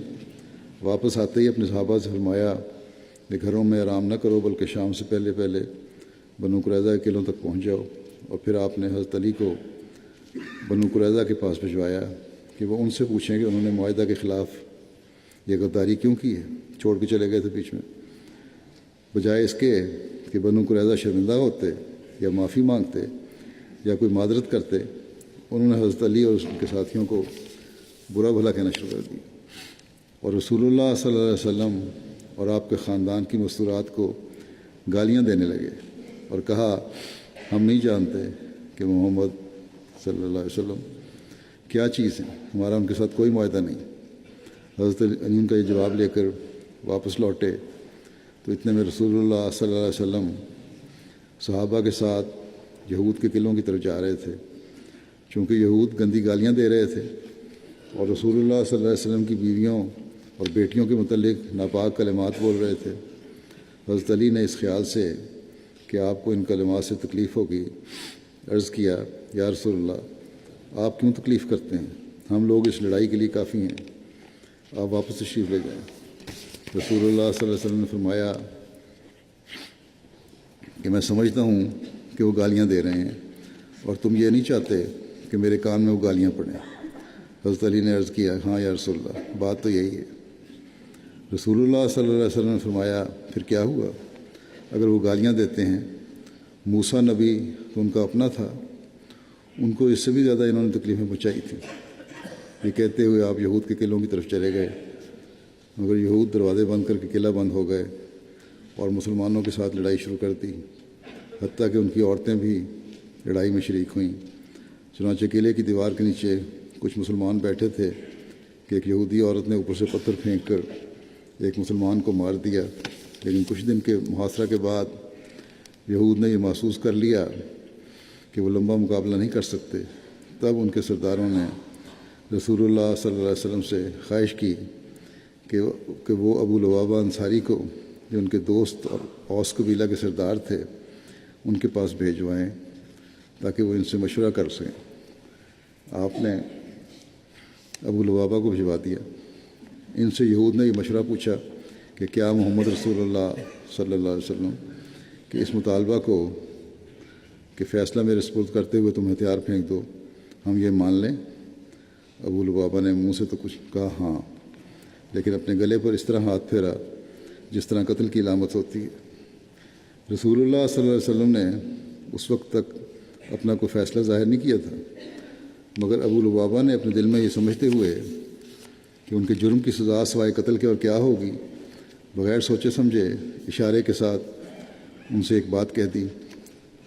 واپس آتے ہی اپنے صحابہ سے فرمایا کہ گھروں میں آرام نہ کرو بلکہ شام سے پہلے پہلے بنو قریظہ کے قلعوں تک پہنچ جاؤ، اور پھر آپ نے حضرت علی کو بنو قریظہ کے پاس بھجوایا کہ وہ ان سے پوچھیں کہ انہوں نے معاہدہ کے خلاف یہ غداری کیوں کی ہے، چھوڑ کے چلے گئے تھے بیچ میں، بجائے اس کے کہ بنو قریظہ شرمندہ ہوتے یا معافی مانگتے یا کوئی معذرت کرتے، انہوں نے حضرت علی اور ان کے ساتھیوں کو برا بھلا کہنا شروع کر دیا، اور رسول اللہ صلی اللہ علیہ وسلم اور آپ کے خاندان کی مستورات کو گالیاں دینے لگے اور کہا ہم نہیں جانتے کہ محمد صلی اللہ علیہ وسلم کیا چیز ہے، ہمارا ان کے ساتھ کوئی معاہدہ نہیں۔ حضرت علی ان کا یہ جواب لے کر واپس لوٹے تو اتنے میں رسول اللہ صلی اللہ علیہ وسلم صحابہ کے ساتھ یہود کے قلعوں کی طرف جا رہے تھے، چونکہ یہود گندی گالیاں دے رہے تھے اور رسول اللہ صلی اللہ علیہ وسلم کی بیویوں اور بیٹیوں کے متعلق ناپاک کلمات بول رہے تھے۔ حضرت علی نے اس خیال سے کہ آپ کو ان کلمات سے تکلیف ہوگی عرض کیا یا رسول اللہ آپ کیوں تکلیف کرتے ہیں، ہم لوگ اس لڑائی کے لیے کافی ہیں، آپ واپس تشریف لے جائیں۔ رسول اللہ صلی اللہ علیہ وسلم نے فرمایا کہ میں سمجھتا ہوں کہ وہ گالیاں دے رہے ہیں اور تم یہ نہیں چاہتے کہ میرے کان میں وہ گالیاں پڑیں۔ حضرت علی نے عرض کیا ہاں یا رسول اللہ بات تو یہی ہے۔ رسول اللہ صلی اللہ علیہ وسلم نے فرمایا پھر کیا ہوا، اگر وہ گالیاں دیتے ہیں، موسیٰ نبی تو ان کا اپنا تھا، ان کو اس سے بھی زیادہ انہوں نے تکلیفیں پہنچائی تھیں۔ یہ کہتے ہوئے آپ یہود کے قلعوں کی طرف چلے گئے، مگر یہود دروازے بند کر کے قلعہ بند ہو گئے اور مسلمانوں کے ساتھ لڑائی شروع کر دی، حتیٰ کہ ان کی عورتیں بھی لڑائی میں شریک ہوئیں۔ چنانچہ قلعے کی دیوار کے نیچے کچھ مسلمان بیٹھے تھے کہ ایک یہودی عورت نے اوپر سے پتھر پھینک کر ایک مسلمان کو مار دیا، لیکن کچھ دن کے محاصرہ کے بعد یہود نے یہ محسوس کر لیا کہ وہ لمبا مقابلہ نہیں کر سکتے۔ تب ان کے سرداروں نے رسول اللہ صلی اللہ علیہ وسلم سے خواہش کی کہ وہ ابو لبابہ انصاری کو جو ان کے دوست اور اوس قبیلہ کے سردار تھے ان کے پاس بھیجوائیں تاکہ وہ ان سے مشورہ کر سکیں۔ آپ نے ابو لبابہ کو بھجوا دیا۔ ان سے یہود نے یہ مشورہ پوچھا کہ کیا محمد رسول اللہ صلی اللہ علیہ وسلم کہ اس مطالبہ کو کہ فیصلہ میرے سپرد کرتے ہوئے تم ہتھیار پھینک دو ہم یہ مان لیں؟ ابو لبابہ نے منہ سے تو کچھ کہا ہاں، لیکن اپنے گلے پر اس طرح ہاتھ پھیرا جس طرح قتل کی علامت ہوتی ہے۔ رسول اللہ صلی اللہ علیہ وسلم نے اس وقت تک اپنا کوئی فیصلہ ظاہر نہیں کیا تھا، مگر ابو لبابہ نے اپنے دل میں یہ سمجھتے ہوئے کہ ان کے جرم کی سزا سوائے قتل کے اور کیا ہوگی، بغیر سوچے سمجھے اشارے کے ساتھ ان سے ایک بات کہہ دی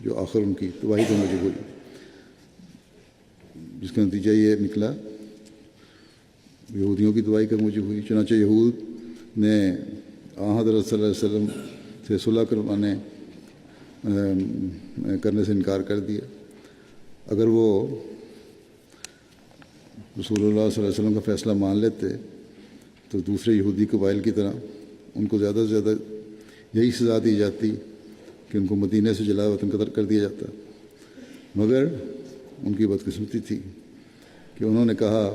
جو آخر ان کی تباہی پر موجب ہوئی، جس کا نتیجہ یہ نکلا یہودیوں کی تباہی کا موجب ہوئی۔ چنانچہ یہود نے حضرت صلی اللہ علیہ وسلم سے صلح کرنے سے انکار کر دیا۔ اگر وہ رسول اللہ صلی اللہ علیہ وسلم کا فیصلہ مان لیتے تو دوسرے یہودی قبائل کی طرح ان کو زیادہ سے زیادہ یہی سزا دی جاتی کہ ان کو مدینے سے جلا وطن قتل کر دیا جاتا، مگر ان کی بدقسمتی تھی کہ انہوں نے کہا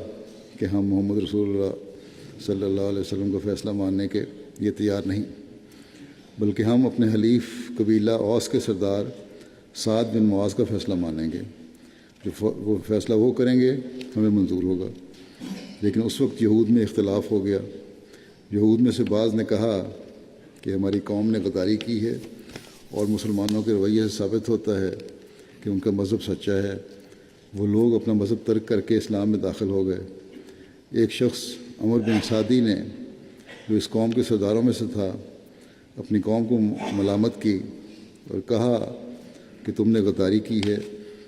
کہ ہم محمد رسول اللہ صلی اللہ علیہ وسلم کا فیصلہ ماننے کے یہ تیار نہیں، بلکہ ہم اپنے حلیف قبیلہ اوس کے سردار سعد بن معاذ کا فیصلہ مانیں گے، جو وہ فیصلہ وہ کریں گے ہمیں منظور ہوگا۔ لیکن اس وقت یہود میں اختلاف ہو گیا۔ یہود میں سے بعض نے کہا کہ ہماری قوم نے غداری کی ہے اور مسلمانوں کے رویے سے ثابت ہوتا ہے کہ ان کا مذہب سچا ہے، وہ لوگ اپنا مذہب ترک کر کے اسلام میں داخل ہو گئے۔ ایک شخص عمر بن سعدی نے جو اس قوم کے سرداروں میں سے تھا اپنی قوم کو ملامت کی اور کہا کہ تم نے غداری کی ہے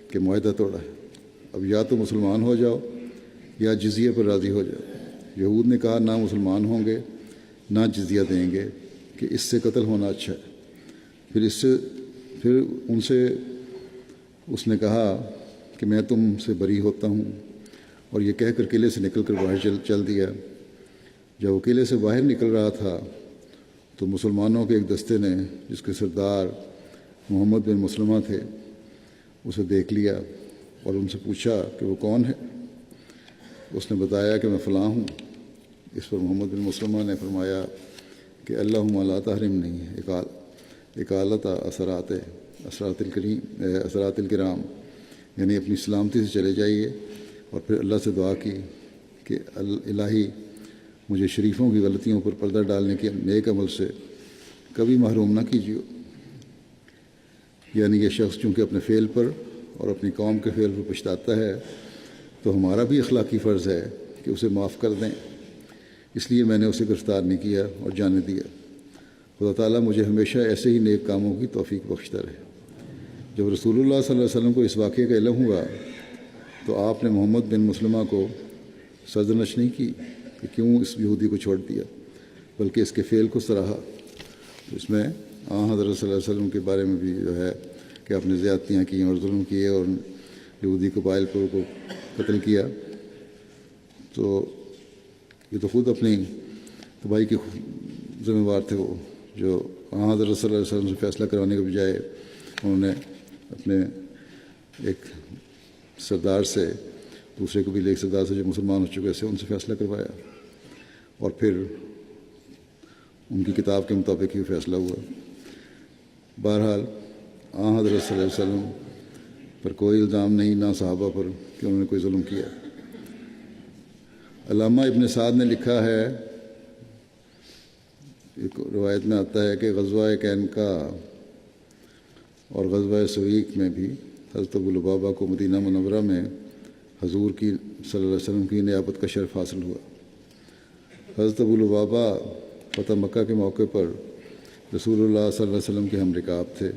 کہ معاہدہ توڑا ہے، اب یا تو مسلمان ہو جاؤ یا جزیے پر راضی ہو جاؤ۔ یہود نے کہا نہ مسلمان ہوں گے نہ جزیہ دیں گے، کہ اس سے قتل ہونا اچھا ہے۔ پھر ان سے اس نے کہا کہ میں تم سے بری ہوتا ہوں، اور یہ کہہ کر قلعے سے نکل کر باہر چل دیا۔ جب وہ قلعے سے باہر نکل رہا تھا تو مسلمانوں کے ایک دستے نے، جس کے سردار محمد بن مسلمہ تھے، اسے دیکھ لیا اور ان سے پوچھا کہ وہ کون ہے۔ اس نے بتایا کہ میں فلاں ہوں۔ اس پر محمد بن مسلمہ نے فرمایا کہ اللہم لا تحرمنی اقالۃ اسرات الکرام، یعنی اپنی سلامتی سے چلے جائیے، اور پھر اللہ سے دعا کی کہ الہی مجھے شریفوں کی غلطیوں پر پردہ ڈالنے کے نیک عمل سے کبھی محروم نہ کیجیے۔ یعنی یہ شخص چونکہ اپنے فعل پر اور اپنی قوم کے فعل پر پچھتاتا ہے تو ہمارا بھی اخلاقی فرض ہے کہ اسے معاف کر دیں، اس لیے میں نے اسے گرفتار نہیں کیا اور جانے دیا۔ خدا تعالیٰ مجھے ہمیشہ ایسے ہی نیک کاموں کی توفیق بخشتا رہے۔ جب رسول اللہ صلی اللہ علیہ وسلم کو اس واقعے کا علم ہوا تو آپ نے محمد بن مسلمہ کو سرزنش نہیں کی کہ کیوں اس یہودی کو چھوڑ دیا، بلکہ اس کے فعل کو سراہا۔ اس میں حضرت صلی اللہ علیہ وسلم کے بارے میں بھی جو ہے کہ آپ نے زیادتیاں کی اور ظلم کیے اور یہودی قبائل پر کو قتل کیا، تو یہ تو خود اپنی تباہی کے ذمہ وار تھے وہ، جو حضرت صلی اللہ علیہ وسلم سے فیصلہ کروانے کے بجائے انہوں نے اپنے ایک سردار سے، دوسرے قبیلے ایک سردار سے جو مسلمان ہو چکے تھے، ان سے فیصلہ کروایا، اور پھر ان کی کتاب کے مطابق ہی فیصلہ ہوا۔ بہرحال حضرت صلی اللہ علیہ وسلم پر کوئی الزام نہیں، نہ صحابہ پر کہ انہوں نے کوئی ظلم کیا۔ علامہ ابن سعد نے لکھا ہے، ایک روایت میں آتا ہے کہ غزوہ کینکا اور غزوہ سویق میں بھی حضرت ابو لبابہ کو مدینہ منورہ میں حضور کی صلی اللہ علیہ وسلم کی نیابت کا شرف حاصل ہوا۔ حضرت ابو لبابہ فتح مکہ کے موقع پر رسول اللہ صلی اللہ علیہ وسلم کے ہم رکاب تھے۔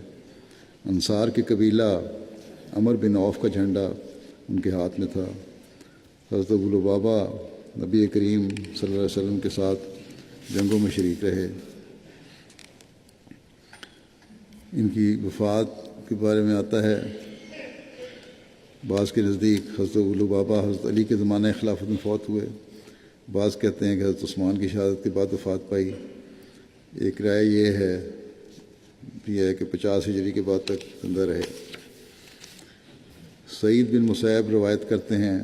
انصار کے قبیلہ عمر بن عوف کا جھنڈا ان کے ہاتھ میں تھا۔ حضرت ابو لبابہ نبی کریم صلی اللہ علیہ وسلم کے ساتھ جنگوں میں شریک رہے۔ ان کی وفات کے بارے میں آتا ہے، بعض کے نزدیک حضرت ابو لبابہ حضرت علی کے زمانہ خلافت میں فوت ہوئے، بعض کہتے ہیں کہ حضرت عثمان کی شہادت کے بعد وفات پائی۔ ایک رائے یہ ہے کہ 50 ہجری کے بعد تک زندہ رہے۔ سعید بن مسیب روایت کرتے ہیں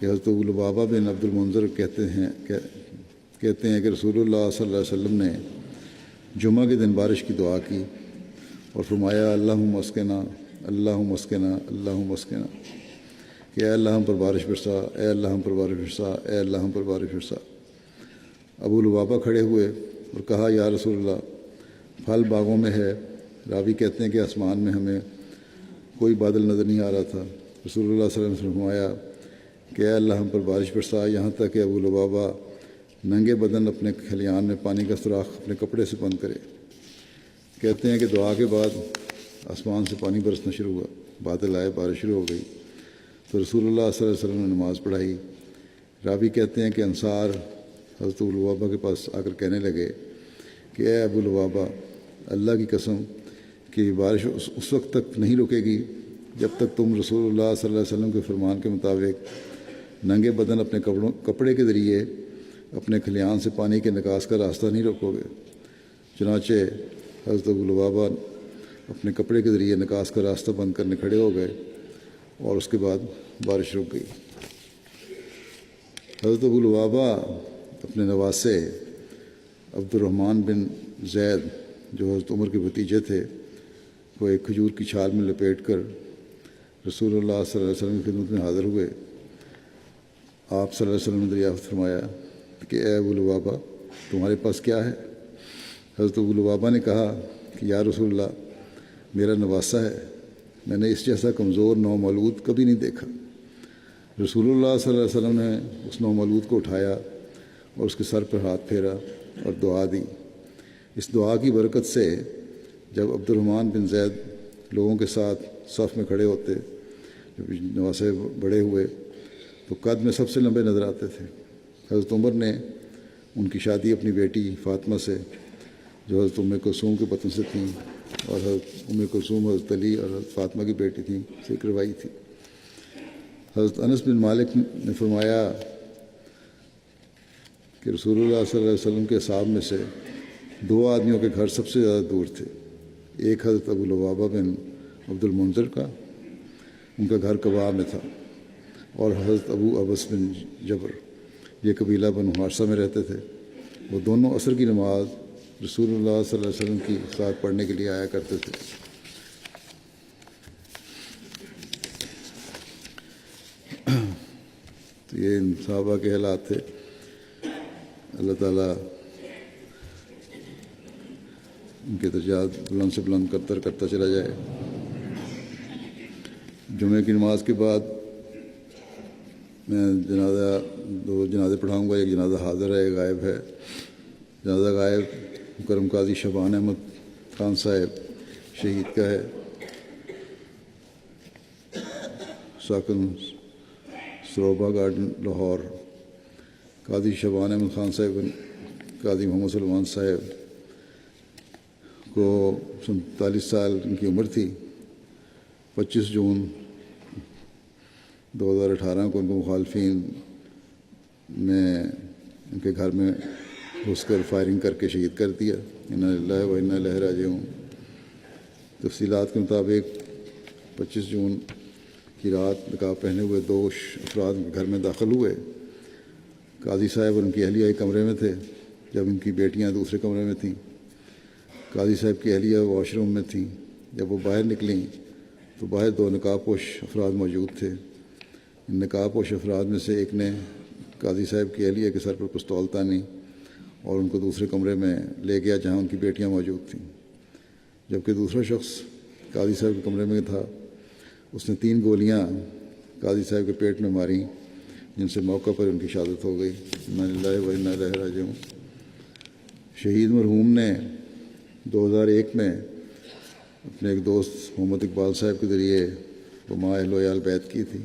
کہ حضرت ابو لبابہ بن عبد المنذر کہتے ہیں کہ رسول اللہ صلی اللہ علیہ وسلم نے جمعہ کے دن بارش کی دعا کی اور فرمایا اللہم اسقنا اللہم اسقنا اللہم اسقنا، کہ اے اللہ ہم پر بارش برسا، اے اللہ ہم پر بارش برسا، اے اللہ ہم پر بارش برسا۔ ابو لبابہ کھڑے ہوئے اور کہا یا رسول اللہ، پھل باغوں میں ہے۔ راوی کہتے ہیں کہ آسمان میں ہمیں کوئی بادل نظر نہیں آ رہا تھا۔ رسول اللہ صلی اللہ علیہ وسلم نے فرمایا کہ اے اللہ ہم پر بارش برسا، یہاں تک کہ ابو لبابہ ننگے بدن اپنے کھلیان میں پانی کا سوراخ اپنے کپڑے سے بند کرے۔ کہتے ہیں کہ دعا کے بعد آسمان سے پانی برسنا شروع ہوا، بادل آئے، بارش شروع ہو گئی، تو رسول اللہ صلی اللہ علیہ وسلم نے نماز پڑھائی۔ راوی کہتے ہیں کہ انصار حضرت ابو لبابہ کے پاس آ کر کہنے لگے کہ اے ابو لبابہ، اللہ کی قسم کہ بارش اس وقت تک نہیں رکے گی جب تک تم رسول اللہ صلی اللہ علیہ وسلم کے فرمان کے مطابق ننگے بدن اپنے کپڑے کے ذریعے اپنے کھلیان سے پانی کے نکاس کا راستہ نہیں روکو گے۔ چنانچہ حضرت ابو لبابہ اپنے کپڑے کے ذریعے نکاس کا راستہ بند کرنے کھڑے ہو گئے اور اس کے بعد بارش رک گئی۔ حضرت ابو لبابہ اپنے نواسے عبد الرحمن بن زید جو حضرت عمر کے بھتیجے تھے وہ ایک کھجور کی چھال میں لپیٹ کر رسول اللہ صلی اللہ علیہ وسلم کی خدمت میں حاضر ہوئے۔ آپ صلی اللہ علیہ وسلم نے دریافت فرمایا کہ اے ابو لبابہ، تمہارے پاس کیا ہے؟ حضرت ابو لبابہ نے کہا کہ یا رسول اللہ، میرا نواسہ ہے، میں نے اس جیسا کمزور نومولود کبھی نہیں دیکھا۔ رسول اللہ صلی اللہ علیہ وسلم نے اس نومولود کو اٹھایا اور اس کے سر پر ہاتھ پھیرا اور دعا دی اس دعا کی برکت سے جب عبد الرحمن بن زید لوگوں کے ساتھ صف میں کھڑے ہوتے، جب نواسے بڑے ہوئے تو قد میں سب سے لمبے نظر آتے تھے۔ حضرت عمر نے ان کی شادی اپنی بیٹی فاطمہ سے، جو حضرت ام کلثوم کے بطن سے تھیں، اور حضرت ام کلثوم حضرت علی اور حضرت فاطمہ کی بیٹی تھیں، سے کروائی تھی۔ حضرت انس بن مالک نے فرمایا کہ رسول اللہ صلی اللہ علیہ وسلم کے اصحاب میں سے 2 آدمیوں کے گھر سب سے زیادہ دور تھے۔ ایک حضرت ابو لبابہ بن عبد المنذر کا، ان کا گھر قباء میں تھا، اور حضرت ابو عبس بن جبر، یہ قبیلہ بنو حارثہ میں رہتے تھے۔ وہ دونوں عصر کی نماز رسول اللہ صلی اللہ علیہ وسلم کی ساتھ پڑھنے کے لیے آیا کرتے تھے۔ تو یہ ان صحابہ کے حالات تھے۔ اللہ تعالیٰ ان کے درجات بلند سے بلند کرتا چلا جائے۔ جمعہ کی نماز کے بعد میں 2 جنازے پڑھاؤں گا۔ ایک جنازہ حاضر ہے، ایک غائب ہے۔ جنازہ غائب مکرم قاضی شبان احمد خان صاحب شہید کا ہے، ساکن سروبا گارڈن لاہور۔ قاضی شبان احمد خان صاحب قاضی محمد سلمان صاحب کو 47 سال ان کی عمر تھی۔ 25 جون 2018 کو ان کو مخالفین نے ان کے گھر میں گھس کر فائرنگ کر کے شہید کر دیا۔ انا للہ و انا الیہ راجعون۔ تفصیلات کے مطابق 25 جون کی رات نقاب پہنے ہوئے 2 افراد گھر میں داخل ہوئے۔ قاضی صاحب اور ان کی اہلیہ ایک کمرے میں تھے، جب ان کی بیٹیاں دوسرے کمرے میں تھیں۔ قاضی صاحب کی اہلیہ واش روم میں تھیں۔ جب وہ باہر نکلیں تو باہر 2 نقاب پوش افراد موجود تھے۔ ان نقاب پوش افراد میں سے ایک نے قاضی صاحب کی اہلیہ کے سر پر پستول تانی اور ان کو دوسرے کمرے میں لے گیا جہاں ان کی بیٹیاں موجود تھیں، جبکہ دوسرا شخص قاضی صاحب کے کمرے میں تھا۔ اس نے 3 گولیاں قاضی صاحب کے پیٹ میں ماریں، جن سے موقع پر ان کی شہادت ہو گئی۔ انا للہ و انا الیہ راجعون۔ شہید مرحوم نے 2001 میں اپنے ایک دوست محمد اقبال صاحب کے ذریعے وہ ماں اہل و عیال بیعت کی تھی۔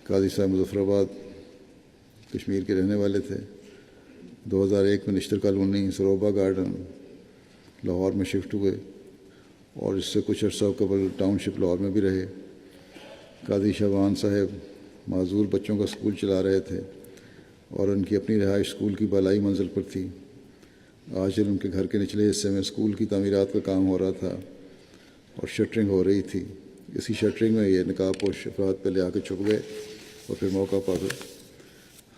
قاضی صاحب مظفر آباد کشمیر کے رہنے والے تھے۔ 2001 میں نشتر کالونی سروبا گارڈن لاہور میں شفٹ ہوئے اور اس سے کچھ عرصہ قبل ٹاؤن شپ لاہور میں بھی رہے۔ قاضی شبان صاحب معذور بچوں کا اسکول چلا رہے تھے اور ان کی اپنی رہائش اسکول کی بالائی منزل پر تھی۔ آج ان کے گھر کے نچلے حصے میں اسکول کی تعمیرات کا کام ہو رہا تھا اور شٹرنگ ہو رہی تھی۔ اسی شٹرنگ میں یہ نقاب پوش افراد پہلے آ کے چھپ گئے اور پھر موقع پر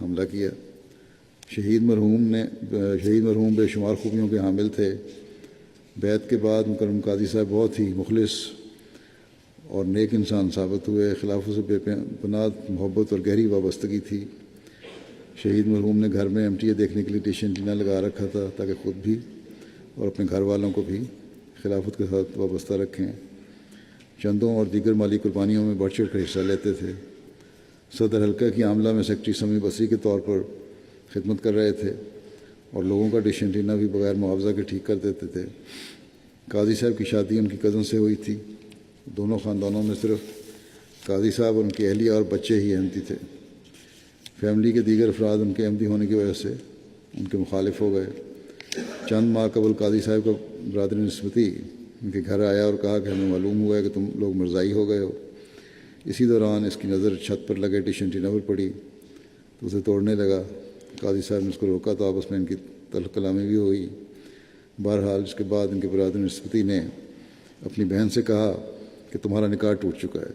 حملہ کیا۔ شہید مرحوم بے شمار خوبیوں کے حامل تھے۔ بیعت کے بعد مکرم قاضی صاحب بہت ہی مخلص اور نیک انسان ثابت ہوئے۔ خلافت سے بے پناہ محبت اور گہری وابستگی تھی۔ شہید مرحوم نے گھر میں MTA دیکھنے کے لیے ڈش اینٹینا لگا رکھا تھا تاکہ خود بھی اور اپنے گھر والوں کو بھی خلافت کے ساتھ وابستہ رکھیں۔ چندوں اور دیگر مالی قربانیوں میں بڑھ چڑھ کر حصہ لیتے تھے۔ صدر حلقہ کی عاملہ میں سیکٹری سمیع بصری کے طور پر خدمت کر رہے تھے اور لوگوں کا ڈش اینٹینا بھی بغیر معاوضہ کے ٹھیک کر دیتے تھے۔ قاضی صاحب کی شادی ان کی کزن سے ہوئی تھی۔ دونوں خاندانوں میں صرف قاضی صاحب اور ان کی اہلیہ اور بچے ہی احمدی تھے۔ فیملی کے دیگر افراد ان کے احمدی ہونے کی وجہ سے ان کے مخالف ہو گئے۔ چند ماہ قبل قاضی صاحب کا برادر نسبتی ان کے گھر آیا اور کہا کہ ہمیں معلوم ہوا ہے کہ تم لوگ مرزائی ہو گئے ہو۔ اسی دوران اس کی نظر چھت پر لگے ڈش اینٹینا پر پڑی تو اسے توڑنے لگا۔ قاضی صاحب نے اس کو روکا تو آپس میں ان کی تلخ کلامی بھی ہوئی۔ بہرحال اس کے بعد ان کے برادر نسبتی نے اپنی بہن سے کہا کہ تمہارا نکاح ٹوٹ چکا ہے،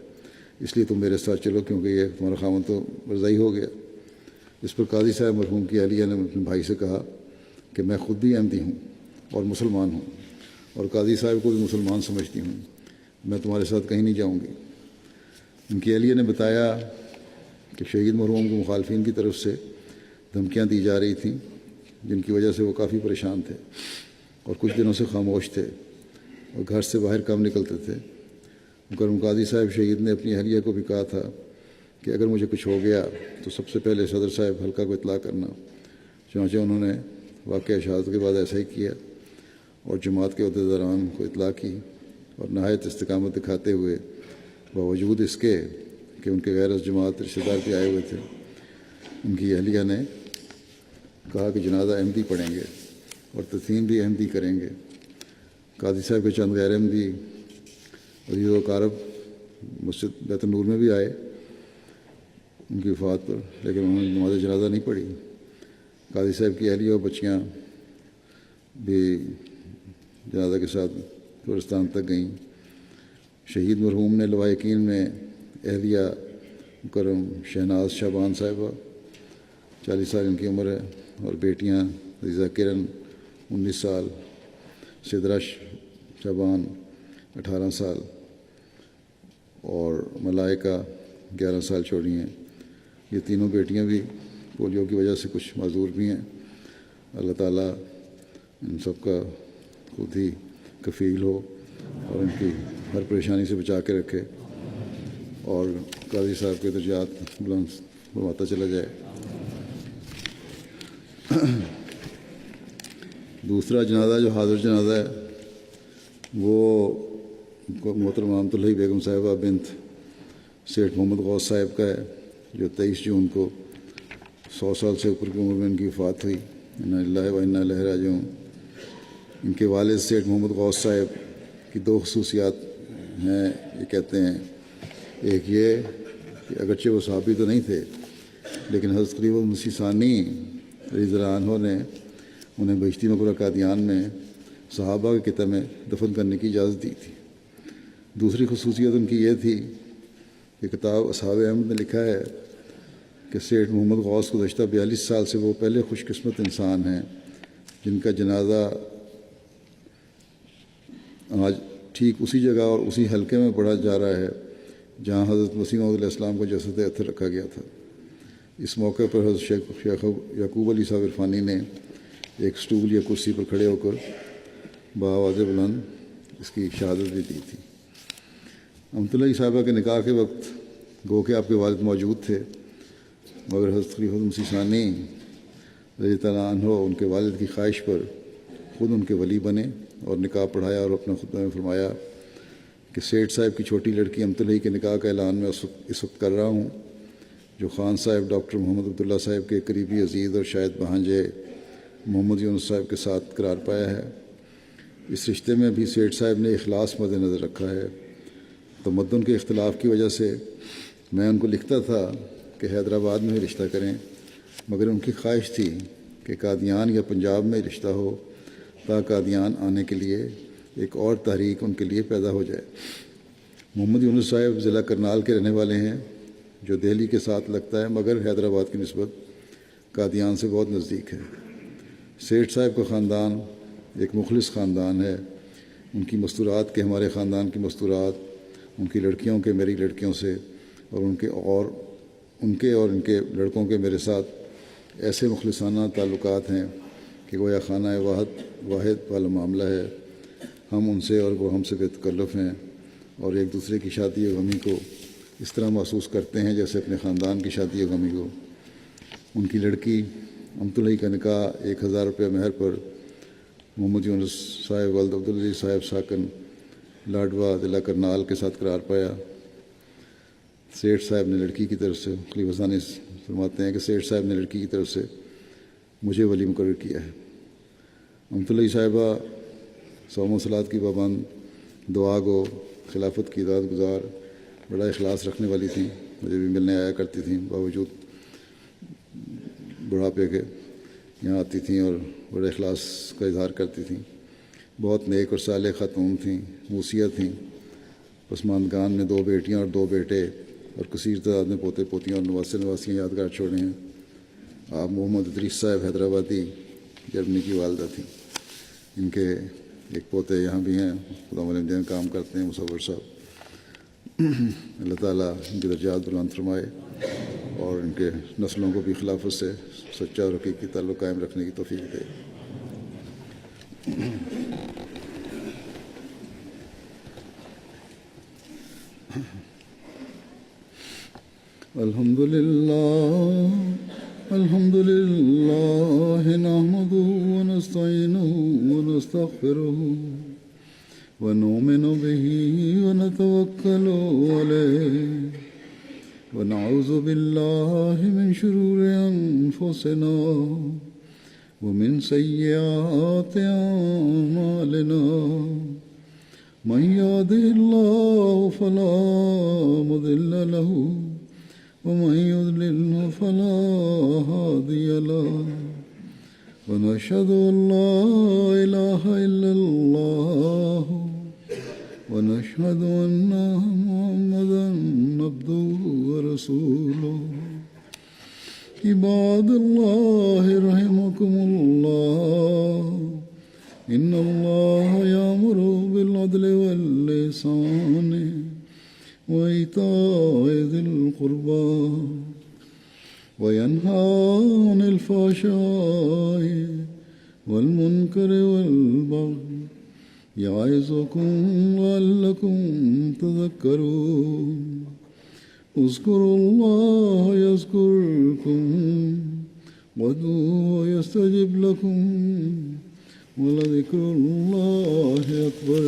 اس لیے تم میرے ساتھ چلو کیونکہ یہ تمہارا خاوند تو مرزائی ہو گیا۔ اس پر قاضی صاحب مرحوم کی اہلیہ نے اپنے بھائی سے کہا کہ میں خود بھی احمدی ہوں اور مسلمان ہوں اور قاضی صاحب کو بھی مسلمان سمجھتی ہوں، میں تمہارے ساتھ کہیں نہیں جاؤں گی۔ ان کی اہلیہ نے بتایا کہ شہید مرحوم کو مخالفین کی طرف سے دھمکیاں دی جا رہی تھیں، جن کی وجہ سے وہ کافی پریشان تھے اور کچھ دنوں سے خاموش تھے اور گھر سے باہر کم نکلتے تھے۔ مکرم قاضی صاحب شہید نے اپنی اہلیہ کو بھی کہا تھا کہ اگر مجھے کچھ ہو گیا تو سب سے پہلے صدر صاحب حلقہ کو اطلاع کرنا۔ چنانچہ انہوں نے واقعہ شہادت کے بعد ایسا ہی کیا۔ اور جماعت کے عہدیداران کو اطلاع کی اور نہایت استقامت دکھاتے ہوئے باوجود اس کے کہ ان کے غیر از جماعت رشتہ دار بھی آئے ہوئے تھے، ان کی اہلیہ نے کہا کہ جنازہ احمدی پڑھیں گے اور تدفین بھی احمدی کریں گے۔ قاضی صاحب کے چند غیر احمدی عزیز و اقارب مسجد بیت النور میں بھی آئے ان کی وفات پر، لیکن انہوں نے نماز جنازہ نہیں پڑھی۔ قاضی صاحب کی اہلیہ اور بچیاں بھی جنازہ کے ساتھ قبرستان تک گئیں۔ شہید مرحوم نے لواء یقین میں اہلیہ مکرم شہناز شعبان صاحبہ 40 سال ان کی عمر ہے، اور بیٹیاں عزیزہ کرن 19 سال، سدرہ شعبان 18 سال اور ملائکہ 11 سال چھوڑی ہیں۔ یہ تینوں بیٹیاں بھی پولیو کی وجہ سے کچھ معذور بھی ہیں۔ اللہ تعالیٰ ان سب کا خود ہی کفیل ہو اور ان کی ہر پریشانی سے بچا کے رکھے اور قاضی صاحب کے درجات بلند فرماتا چلا جائے۔ دوسرا جنازہ جو حاضر جنازہ ہے وہ محترمہ امت اللہ بیگم صاحبہ بنت سیٹھ محمد غوث صاحب کا ہے، جو 23 جون کو 100 سال سے اوپر کی عمر میں ان کی وفات ہوئی۔ انا للہ و انا الیہ راجعون۔ ان کے والد سیٹھ محمد غوث صاحب کی 2 خصوصیات ہیں، یہ کہتے ہیں۔ ایک یہ کہ اگرچہ وہ صحابی تو نہیں تھے، لیکن حضرت خلیفہ مسیح ثانی رضی اللہ عنہ نے انہیں بہشتی مقبرہ قادیان میں صحابہ کے خطے میں دفن کرنے کی اجازت دی تھی۔ دوسری خصوصیت ان کی یہ تھی کہ کتاب اصحاب احمد میں لکھا ہے کہ سیٹھ محمد غوث گزشتہ 42 سال سے وہ پہلے خوش قسمت انسان ہیں جن کا جنازہ آج ٹھیک اسی جگہ اور اسی حلقے میں پڑھا جا رہا ہے جہاں حضرت مسیح موعود علیہ السلام کو جسد اطہر رکھا گیا تھا۔ اس موقع پر حضرت شیخ یعقوب علی صاحب عرفانی نے ایک سٹول یا کرسی پر کھڑے ہو کر بآواز بلند اس کی شہادت بھی دی تھی۔ امت اللہ صاحبہ کے نکاح کے وقت گو کہ آپ کے والد موجود تھے، مگر حضرت خلیفہ مسیح ثانی رضی اللہ عنہ ان کے والد کی خواہش پر خود ان کے ولی بنے اور نکاح پڑھایا اور اپنے خطبہ میں فرمایا کہ سیٹھ صاحب کی چھوٹی لڑکی امت اللہ کے نکاح کا اعلان میں اس وقت کر رہا ہوں، جو خان صاحب ڈاکٹر محمد عبداللہ صاحب کے قریبی عزیز اور شاید بھانجے محمد یونس صاحب کے ساتھ قرار پایا ہے۔ اس رشتے میں بھی سیٹھ صاحب نے اخلاص مد نظر رکھا ہے۔ تمدن کے اختلاف کی وجہ سے میں ان کو لکھتا تھا کہ حیدرآباد میں رشتہ کریں، مگر ان کی خواہش تھی کہ قادیان یا پنجاب میں رشتہ ہو تاکہ قادیان آنے کے لیے ایک اور تحریک ان کے لیے پیدا ہو جائے۔ محمد یونس صاحب ضلع کرنال کے رہنے والے ہیں، جو دہلی کے ساتھ لگتا ہے مگر حیدرآباد کی نسبت قادیان سے بہت نزدیک ہے۔ سیٹھ صاحب کا خاندان ایک مخلص خاندان ہے۔ ان کی مستورات کے ہمارے خاندان کی مستورات، ان کی لڑکیوں کے میری لڑکیوں سے، اور ان کے اور ان کے لڑکوں کے میرے ساتھ ایسے مخلصانہ تعلقات ہیں کہ گویا خانہ واحد والا معاملہ ہے۔ ہم ان سے اور وہ ہم سے بے تکلف ہیں اور ایک دوسرے کی شادی و غمی کو اس طرح محسوس کرتے ہیں جیسے اپنے خاندان کی شادی و غمی کو۔ ان کی لڑکی امت اللہ کا نکاح 1000 روپے مہر پر محمد یونس صاحب والد عبدالعزیز صاحب ساکن لاڈوا ضلع کرنال کے ساتھ قرار پایا۔ سیٹھ صاحب نے لڑکی کی طرف سے، خلیفہ ثانی فرماتے ہیں کہ سیٹھ صاحب نے لڑکی کی طرف سے مجھے ولی مقرر کیا ہے۔ امت اللہ صاحبہ صوم و صلات کی پابند، دعا گو، خلافت کی عداد گزار، بڑا اخلاص رکھنے والی تھیں۔ مجھے بھی ملنے آیا کرتی تھیں، باوجود بڑھاپے کے یہاں آتی تھیں اور بڑے اخلاص کا اظہار کرتی تھیں۔ بہت نیک اور صالح خاتون تھیں، موسیہ تھیں۔ پسماندگان میں 2 بیٹیاں اور 2 بیٹے اور کثیر تعداد میں پوتے پوتیاں اور نواسے نواسیاں یادگار چھوڑے ہیں۔ آپ محمد ادریس صاحب حیدرآبادی جرمنی کی والدہ تھیں۔ ان کے ایک پوتے یہاں بھی ہیں، خدا میں کام کرتے ہیں، مصور صاحب۔ اللہ تعالیٰ ان کے درجات بلند فرمائے اور ان کے نسلوں کو بھی خلافت سے سچا اور حقیقی تعلق قائم رکھنے کی توفیق دے۔ الحمد للہ نحمده ونستعینه ونستغفره ونؤمن به ونتوكل عليه ونعوذ بالله من شرور أنفسنا ومن سيئات أعمالنا من يهده الله فلا مضل له ومن يضلل فلا هادي له ونشهد أن لا إله إلا الله ونشهد أن محمدا عبده ورسوله عباد الله رحمكم الله إن الله يأمر بالعدل والإحسان وإيتاء ذي القربى وينهى عن الفحشاء والمنكر والبغي يعظكم لعلكم تذكرون اذكروا الله يذكركم وادعوه يستجب لكم ولذكر الله أكبر.